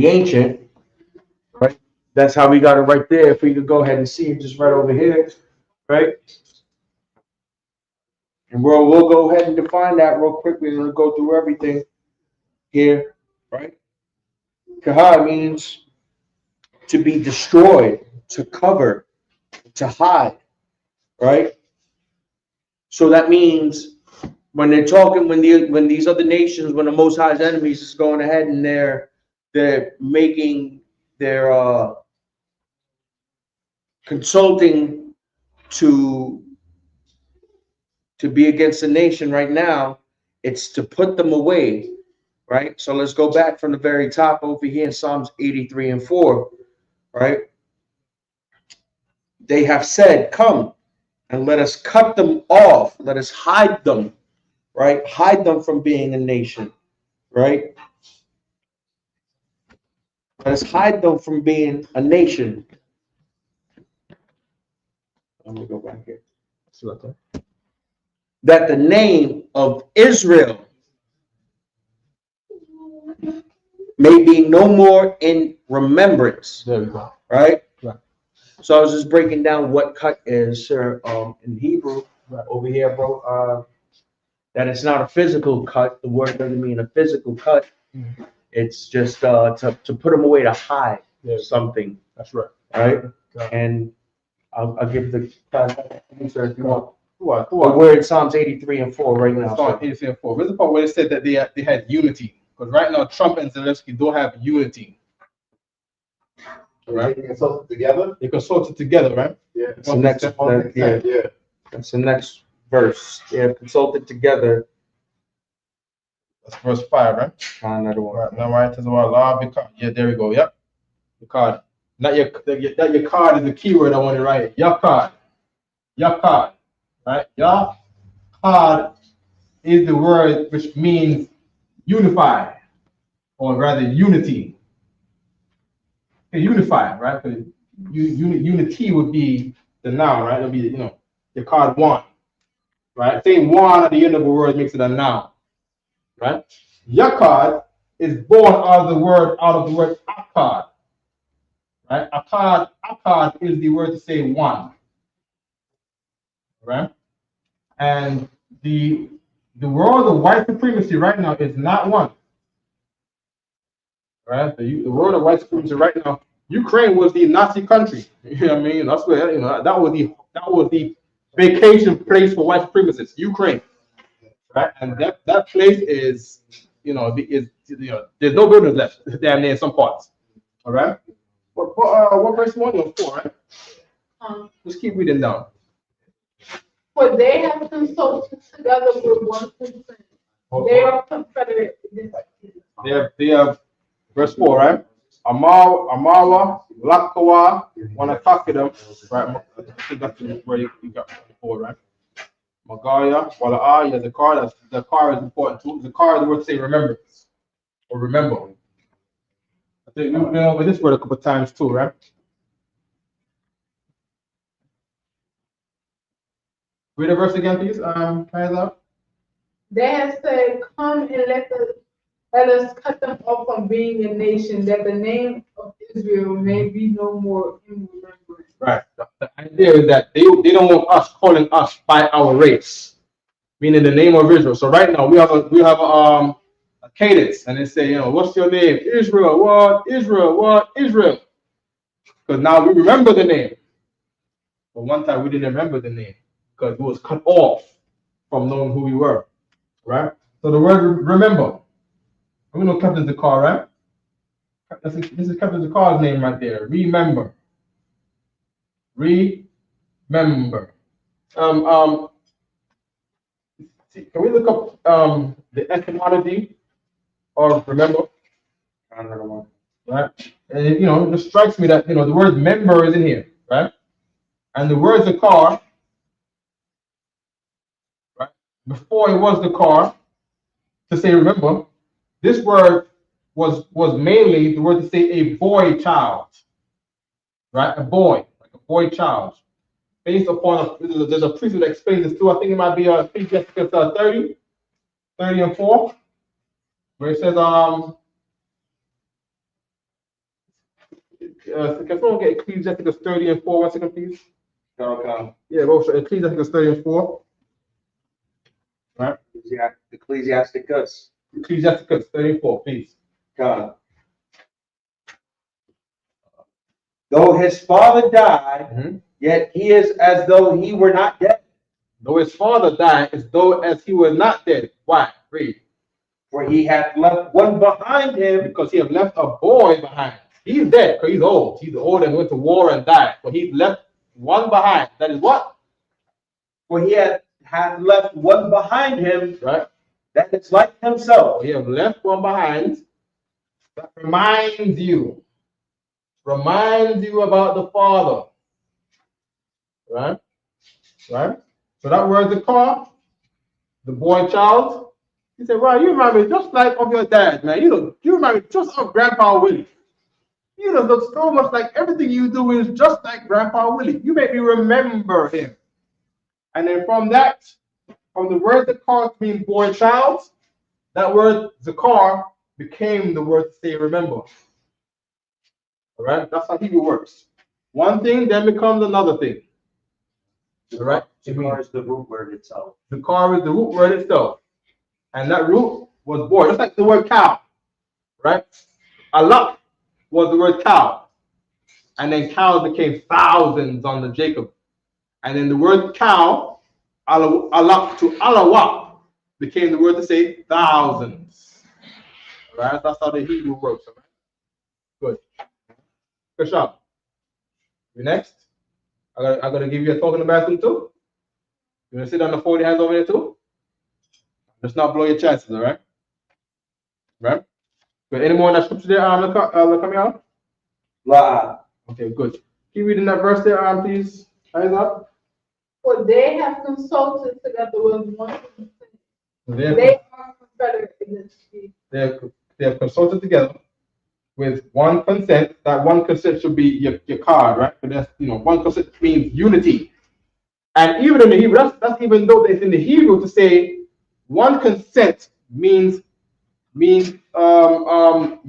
ancient, right? That's how we got it right there. If we could go ahead and see it just right over here, right? And we'll go ahead and define that real quickly and we'll go through everything here, right? Kahad means to be destroyed, to cover, to hide, right? So that means when they're talking, when these other nations, when the Most High's enemies is going ahead and they're making their consulting to be against the nation right now, it's to put them away, right? So let's go back from the very top over here in Psalms 83 and 4, right? They have said, come and let us cut them off. Let us hide them, right? Hide them from being a nation, right? Let us hide them from being a nation. Let me go back here. That the name of Israel may be no more in remembrance.
There we go.
Right?
Right.
So I was just breaking down what cut is, sir, in Hebrew,
Right.
over here, bro. That it's not a physical cut. The word doesn't mean a physical cut.
Mm-hmm.
It's just to put them away, to hide something.
That's right.
Right?
Yeah.
And I'll give the answer if you want.
What?
We're in Psalms 83 and 4 right now.
Psalms 83 and 4. Where's the part where it said that they had unity? Because right now Trump and Zelensky don't have unity. Right?
They consulted together?
They consulted together, right?
Yeah.
That's the next,
Yeah.
That's the next verse. Yeah, consulted together.
That's verse 5, right?
Another one.
Right. Now, right, as well. Law because yeah, there we go. Yep. Your card. Not your card is the keyword I want to write. Your card. Your card. Right? Your card is the word which means unify, or rather unity. Unify, right? Because unity would be the noun, right? It'll be, your card one, right? Saying one at the end of a word makes it a noun, right? Your card is born out of the word akkad, Right? Akkad is the word to say one. Right? And the world of white supremacy right now is not one. Right? The world of white supremacy right now, Ukraine was the Nazi country. You know what I mean? That's where that was the vacation place for white supremacists, Ukraine. Right? And that place is there's no buildings left down there in some parts. All right. What verse 1 was 4, right? Just keep reading down.
For they have consulted together with one consent. They are confederate against you.
They have verse 4, right? Amara, Lakawa, Wanakakidam, right? I think that's where you got 4, right? Magaya, Wala'a, yeah, the car is important too. The car is the word to say remembrance or remember. I think we've been over this word a couple of times too, right? Read the verse again, please. Kaiser.
They have said, come and let us cut them off from being a nation, that the name of Israel may be no more in remembrance.
Right. The idea is that they don't want us calling us by our race, meaning the name of Israel. So right now we have a cadence, and they say, what's your name? Israel. What? Israel. What? Israel. Because now we remember the name. But one time we didn't remember the name because it was cut off from knowing who we were. Right? So the word remember. We know Captain Zakar, right? This is Captain Zakar's name right there. Remember. Remember. Can we look up the etymology of remember? Right? And it just strikes me that the word member is in here, right? And the word Zakar, right? Before it was the car, to say remember, this word was mainly the word to say a boy child, right? A boy, like a boy child, based upon there's a precept that explains this too. I think it might be Ecclesiastes 30 and 4, where it says can someone get Ecclesiastes 30 and 4? 1 second, please.
Okay.
Yeah, well, Ecclesiastes 30 and 4. Right?
Ecclesiasticus.
Ecclesiastes 30 and 4, please.
God. Though his father died, yet he is as though he were not dead.
Though his father died, as he were not dead. Why? Read.
For he hath left one behind him.
Because he have left a boy behind. He's dead because he's old. He's old and went to war and died. But he's left one behind. That is what?
For he hath left one behind him.
Right.
That is like himself.
He have left one behind that reminds you about the father. Right? Right? So that word the car, the boy child, he said, wow, you remind me just like of your dad, man. You remind me just of Grandpa Willie. You just look so much like everything you do is just like Grandpa Willie. You make me remember him. And then from the word Zakar to mean boy child, that word Zakar became the word to say remember. All right? That's how Hebrew works. One thing then becomes another thing. All right?
Zakar is the root word itself.
Zakar is the root word itself. And that root was boy, just like the word cow. Right? Alak was the word cow. And then cows became thousands under Jacob. And then the word cow, alak to alawak, became the word to say thousands. All right? That's how the Hebrew works. All right? Good. Good job. You next? I'm gonna give you a talk in the bathroom too. You wanna sit on the 40 hands over there too? Let's not blow your chances, all right? Right? But any more in that scripture there, coming out?
La.
Okay, good. Keep reading that verse there, please. Eyes up.
For they have consulted together with one consent.
They
are confederate against you.
They have consulted together with one consent. That one consent should be your card, right? But that's one consent means unity. And even in the Hebrew, that's even though it's in the Hebrew to say one consent means unity. All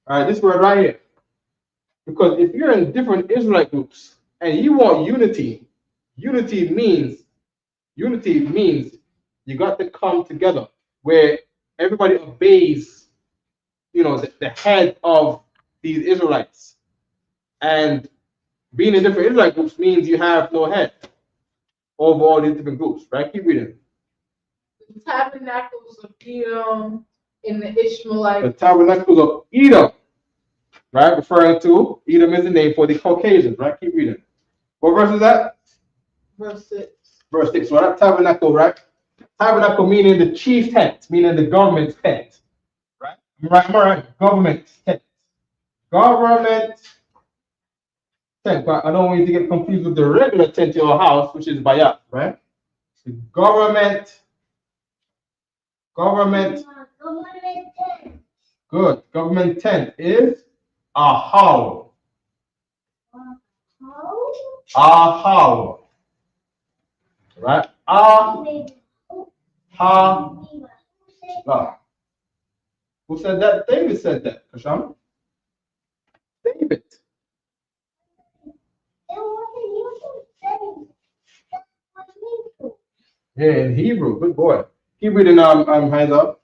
right, this word right here. Because if you're in different Israelite groups and you want unity, unity means you got to come together where everybody obeys, the head of these Israelites. And being in different Israelite groups means you have no head over all these different groups, right? Keep reading.
The tabernacles of Edom and the
The
Ishmaelites.
tabernacles of Edom, right? Referring to Edom is the name for the Caucasians, right? Keep reading. What verse is that?
Verse 6.
Verse 6. So that tabernacle, right? Tabernacle meaning the chief tent, meaning the government tent, right? Right. Government tent. Government tent. But I don't want you to get confused with the regular tent in your house, which is bayat, right? The government. Good. Government tent is a hall. A hall. Right? A ha. Who said that? David said that. Kasham? David. Yeah, in Hebrew. Good boy. Keep reading hands up.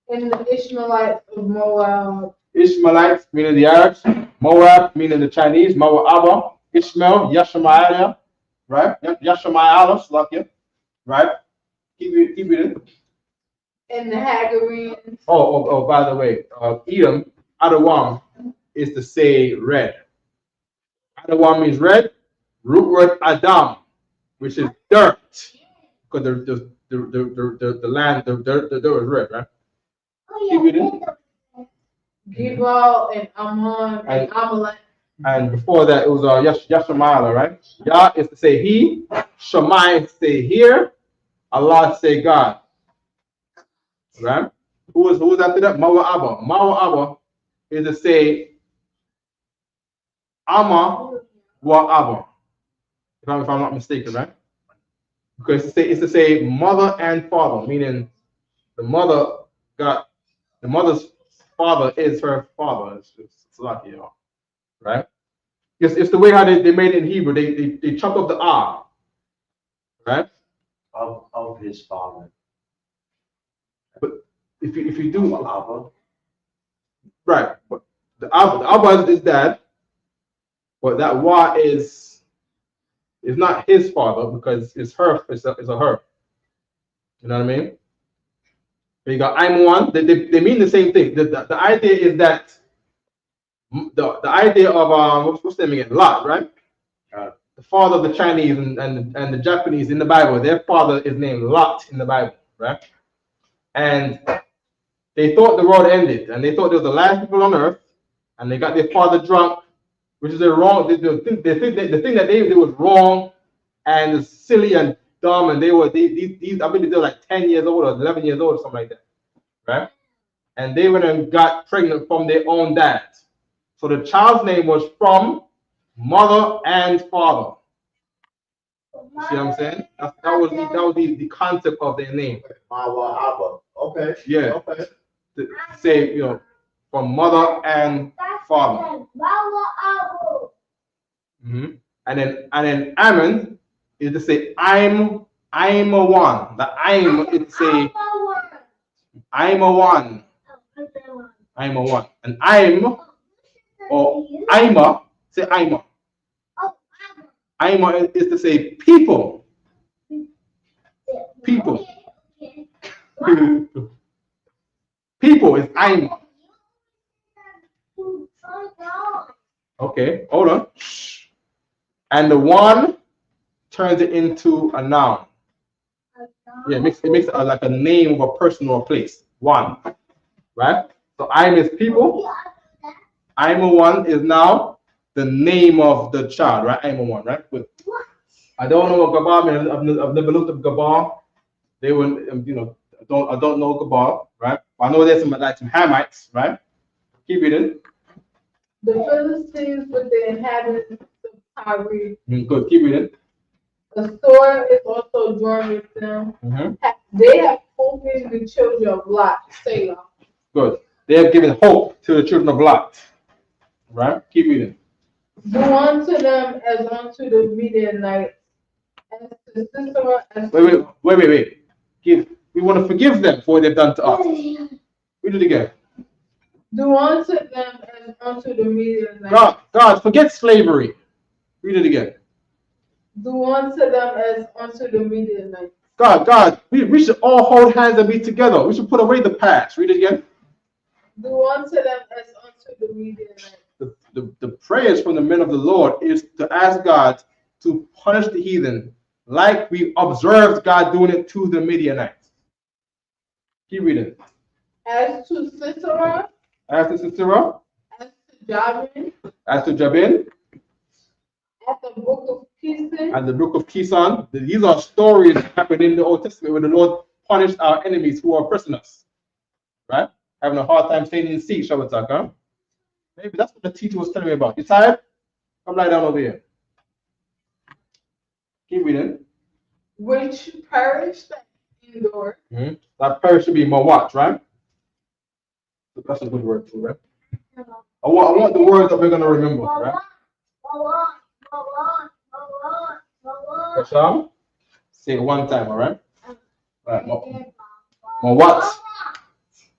And the Ishmaelites of Moab.
Ishmaelites, meaning the Arabs. Moab, meaning the Chinese. Moab, Ishmael, Yashmael, right? Yashmael, Slakia, right? Keep reading.
And the Hagarenes.
Oh, by the way, Edom, Adawam, is to say red. Adawam means red. Root word Adam, which is dirt, because the land, the dirt is red, right? Keep reading.
Gebal and Ammon and Amalek.
And before that, it was Yashamayla, right? Yah is to say he, Shammai is to say here, Allah is to say God. Right? Who was after that? Mawa'aba. Mawa'aba is to say Ama Wa'aba. If I'm not mistaken, right? Because it's to say mother and father, meaning the mother's father is her father. It's lucky, y'all. Right? It's the way how they made it in Hebrew. They chop up the R. Right?
Of his father.
But if you do
Abba.
right, but the Abba is dad, but that Wa is not his father because it's her, it's a her. You know what I mean? But you got I'm one, they mean the same thing. The idea is that the idea of what's the name again? Lot, right? The father of the Chinese and the Japanese in the Bible, their father is named Lot in the Bible, right? And they thought the world ended, and they thought they were the last people on earth, and they got their father drunk, which is the thing that they did was wrong and silly and dumb, and these I believe they're like 10 years old or 11 years old or something like that, right? And they went and got pregnant from their own dad. So the child's name was from mother and father. See what I'm saying? That was the concept of their name.
Abba. Okay.
Yeah.
Okay.
To say, from mother and father. Mm-hmm. And then Ammon is to say I'm a one. The I'm is to say I'm a one. I'm a one. And Ima, say Ima. Ima is to say people. People. People is Ima. Okay, hold on. And the one turns it into a noun. Yeah, it makes it like a name of a person or a place. One, right? So I'm is people. I'm a one is now the name of the child, right? I'm a one, right? But I don't know what Gabal means. I've never looked up Gabal. They were, I don't know Gabal, right? I know there's some Hamites, right? Keep reading.
The Philistines with the inhabitants of Tyre.
Good, keep reading.
The sword is also joined with them.
Mm-hmm.
They have opened the children of Lot, Selah.
Good. They have given hope to the children of Lot. Right? Keep reading.
Do unto them as unto the Midianites, as to Sisera, as
Wait. We want to forgive them for what they've done to us. Read it again.
do unto them as unto the Midianites.
God, forget slavery. Read it again.
Do unto them as unto the Midianites.
God, we should all hold hands and be together. We should put away the past. Read it again.
Do unto them as unto the Midianites.
The prayers from the men of the Lord is to ask God to punish the heathen like we observed God doing it to the Midianites. Keep reading.
As to Sisera,
As to Sisera,
as to Jabin,
as to Jabin,
at the book of Kison,
and the book of Kison. These are stories that happened in the Old Testament where the Lord punished our enemies who are prisoners. Right? Having a hard time staying in the sea, shall we talk, huh? Maybe that's what the teacher was telling me about. You tired? Come lie down over here. Keep reading.
which perished at Endor.
That perish should be Mawat, right? That's a good word too, right? I want the words that we're gonna remember, right? Kasham? Say it one time, all right? Right. Mawat.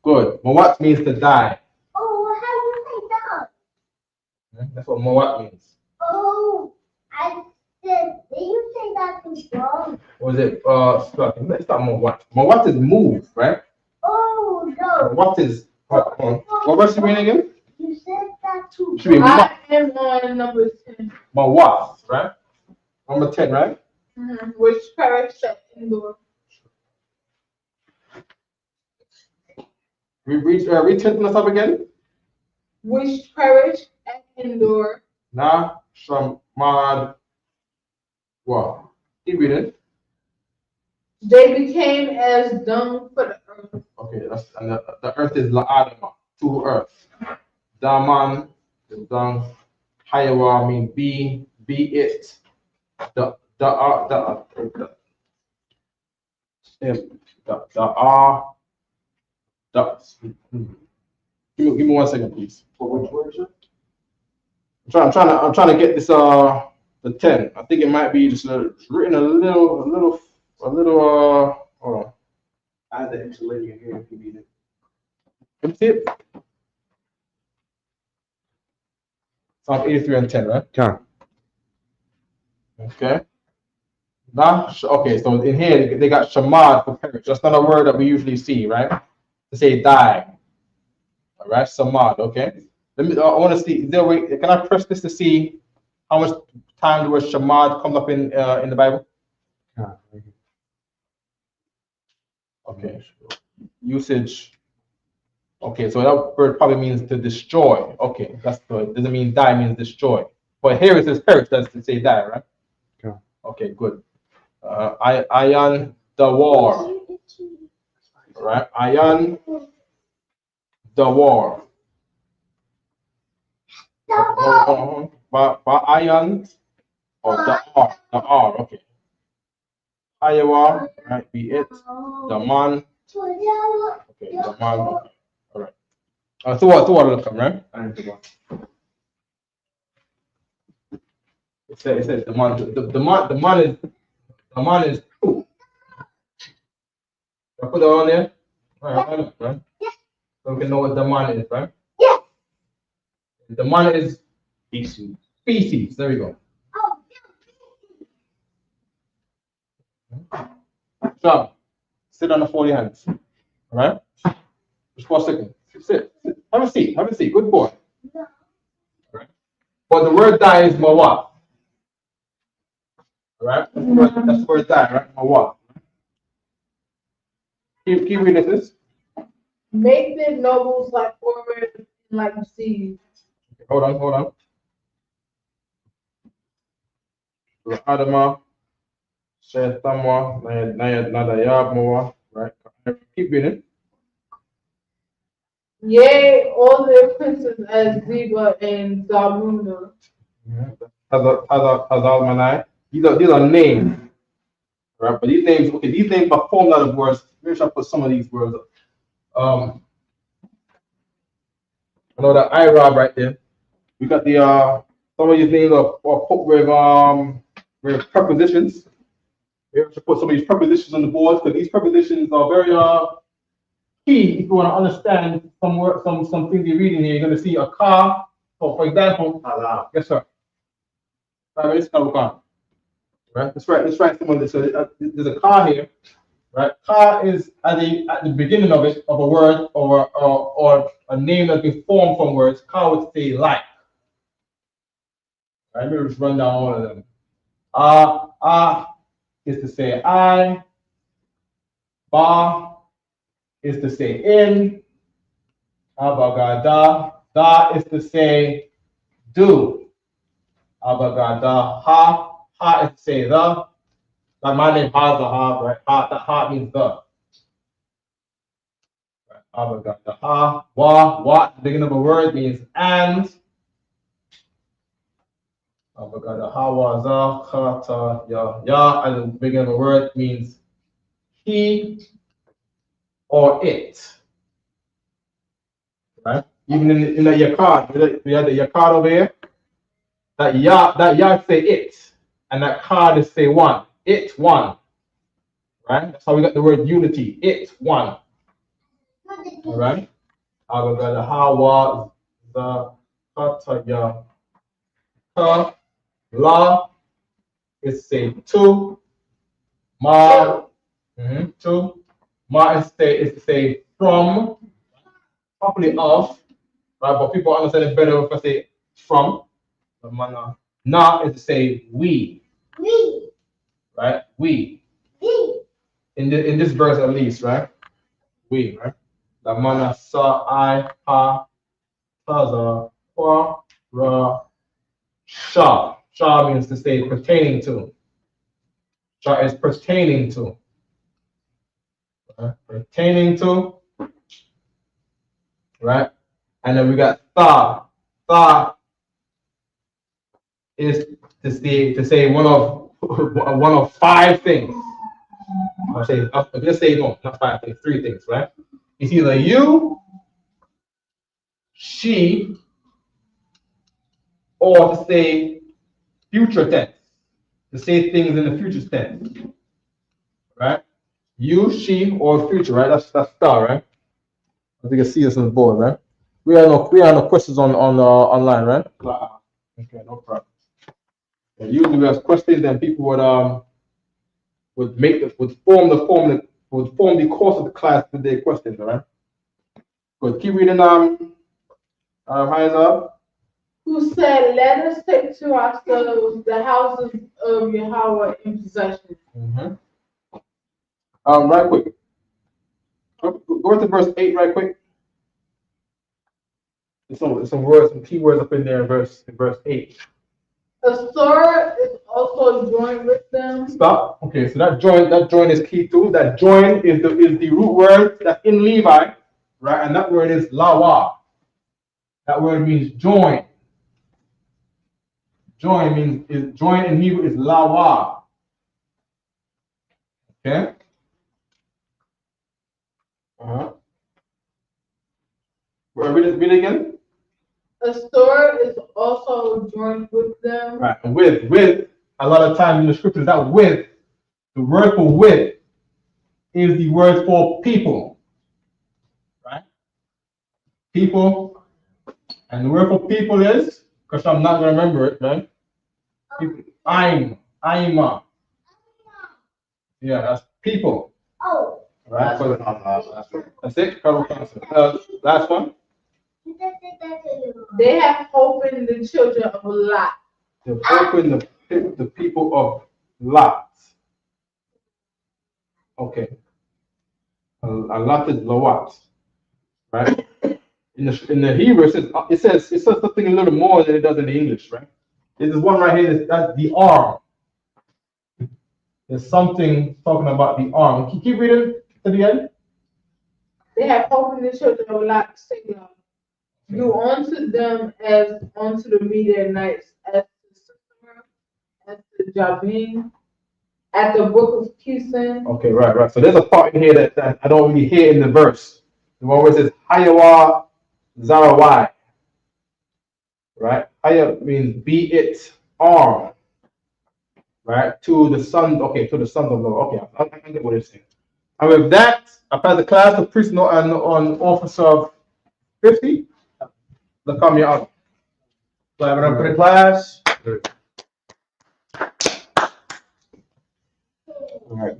Good. Mawat means to die. That's what Mawat means. Or is it it's not Mawat. Mawat is move, right? What is what verse you reading again?
You said that too.
Should be
I am on number 10.
Mawat, right? Number 10, right?
Which perished at Endor.
Read 10 from the top again.
Which perished at Endor.
Now, Shamad. Wow. Keep reading.
They became as dung for the earth.
Okay, and the earth is La'adama, to earth. Daman is dung. Hayawa means be it. The give me 1 second, please.
For which word, sir?
I'm trying to get this the 10. I think it might be just written a little hold on.
I have the interlinear here if you need it.
Let me see it. Psalm 83 and 10, right?
Yeah.
Okay. Now, okay, so in here they got shamad for perish. That's not a word that we usually see, right? To say die. All right, samad. Okay. I want to see. Is there a way? Can I press this to see how much time the word shamad comes up in the Bible?
Yeah.
Okay. Usage. Okay, so that word probably means to destroy. Okay, that's good. Doesn't mean die, means destroy. But here it says perish, does it say die, right?
Yeah.
Okay, good. Ayan the war. Right? Ayan the war. But Ayan or the R, okay. Iowa, right? Be it. The man. Okay, the man. Okay. All right. So what will come, right?
I am the one.
It says the man is two. I put it on there. Right? So we can know what the man is, right? The man is species. There we go. So sit on the 40 hands. All right? Just for a second. Sit. Have a seat. Good boy. All right. But the word die is mawat. All right? That's the word die, right? Mawat. Keep reading this.
Make them nobles like forward and like seeds.
Hold on. Adama, Shetama, Nadayab, Moa, right? Keep reading.
Yea, all their princes as Zeba and Zalmunna.
Hazal Manai. These are names. Right? But these names are formed out of words. Maybe I should put some of these words up. I know that IROB right there. We got the some of these names are put with prepositions. We have to put some of these prepositions on the board because these prepositions are very key if you want to understand some word, some things you're reading here. You're going to see a car. So, for example, yes, sir. Right, let's write some of this. So, there's a car here, right? Car is at the beginning of it of a word or a name that's been formed from words. Car would say like. Right, let me just run down all of them. Is to say I. Ba is to say in. Abagada. Da is to say do. Abagada. Ha is to say the. Like my name has a ha, right? Ha means the. Right. Abagada. Ha. Wa at the beginning of a word means and. Abagada. Ha wa za. Ha ta ya at the beginning of a word means he or it. Right? Even in the yakad, we have the yakad over here. That ya say it, and that card is say one. It one. Right? That's how we got the word unity. It one. All right. Abagada hawa the kata ya ka la is say two. Ma two. Ma is to say from. Properly of, right? But people understand it better if I say from. Na is to say we. Right? We. In this verse at least, right? We, right? La mana sa I ha sa za qua ra sha. Sha means to say pertaining to. Sha is pertaining to. Right? Pertaining to. Right? And then we got tha. Tha is to say one of five things. Let's say no, not five things, three things, right? It's either you, she, or to say future tense. To say things in the future tense. Right? You, she, or future, right? That's star, right? As you can see this on the board, right? We have no questions on online, right? Okay, no problem. And usually we have questions, then people would form the course of the class with their questions, all right? Good. Keep reading. Hands up.
Who said, "Let us take to ourselves the houses of Yahweh in possession."
Right quick. Go to verse 8 right quick. There's some words, some key words up in there in verse 8.
A sword is also joined with them.
Stop. Okay, so that join is key too. That join is the root word that's in Levi, right? And that word is lawa. That word means join. Join in Hebrew is lawa. Okay. Read it again.
A sword is also joined with them.
Right. And with a lot of times in the scriptures, that with, the word for with is the word for people. Right? People. And the word for people is, because I'm not gonna remember it, right? Aima. Yeah, that's people.
Oh.
Right? That's it. Last one.
They have hope in the children of Lot.
They have hope in the people of Lot. Okay. A lot is Lawat. Right? In the Hebrew, it says something a little more than it does in the English, right? There's one right here, that's the arm. There's something talking about the arm. Keep reading to the end.
They have hope in the children of Lot, saying, "Do unto them as unto the Midianites, as to Sisera, as to Jabin, at the brook of Kison."
Okay, right. So there's a part in here that I don't really hear in the verse. The one where it says Hayawa Zarawai. right? Haya means be it armed, right? To the son, okay, to the sons of Lord. Okay, I can get what it's saying. And with that, I pass the class of priest and on officer of 50. The come here out.
Clap it up for the class.
All right.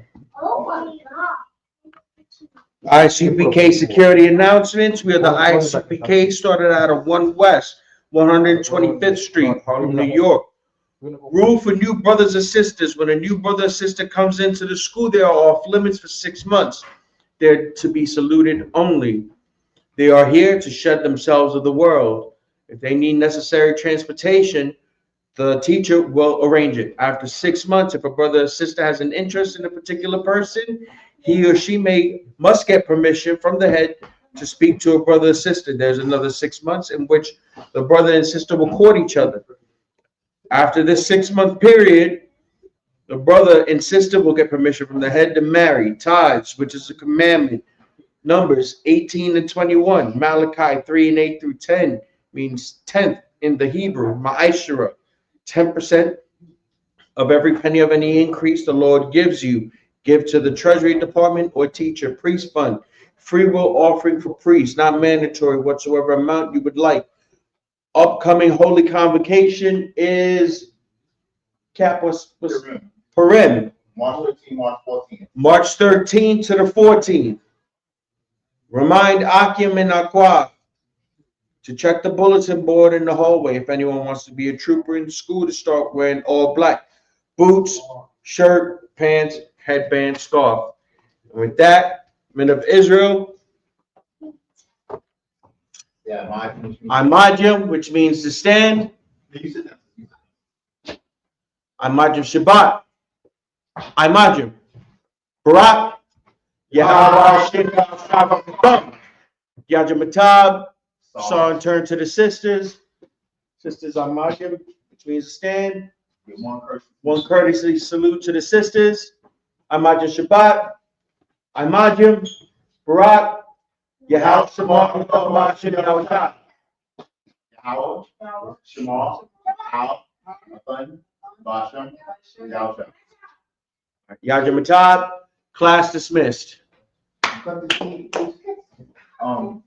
ICPK security announcements. We are the ICPK, started out of 1 West, 125th Street in New York. Rule for new brothers and sisters. When a new brother or sister comes into the school, they are off limits for 6 months. They're to be saluted only. They are here to shed themselves of the world. If they need necessary transportation, the teacher will arrange it. After 6 months, if a brother or sister has an interest in a particular person, he or she must get permission from the head to speak to a brother or sister. There's another 6 months in which the brother and sister will court each other. After this 6-month period, the brother and sister will get permission from the head to marry. Tithes, which is a commandment. Numbers 18 and 21. Malachi 3 and 8 through 10 means 10th in the Hebrew. Ma'ashera, 10% of every penny of any increase the Lord gives you. Give to the Treasury Department or teacher. Priest fund. Free will offering for priests, not mandatory, whatsoever amount you would like. Upcoming Holy Convocation is Purim.
March 13, March 14.
March 13th to the 14th. Remind Akim and Aqua to check the bulletin board in the hallway if anyone wants to be a trooper in school to start wearing all black. Boots, shirt, pants, headband, scarf. And with that, men of Israel,
Yeah,
Imajim, which means to stand. Imajim Shabbat. Imajim. Barak. Yahweh. Yajamatab. Son turn to the sisters. Sisters Imajim, which means to stand. One courtesy salute to the sisters. Imajim Shabbat. Imajim. Barak. Yahweh Shema.
Yahweh, Shema, Al, Nathan, Bashem, Yahweh.
Yajamatab. Class dismissed.
Um,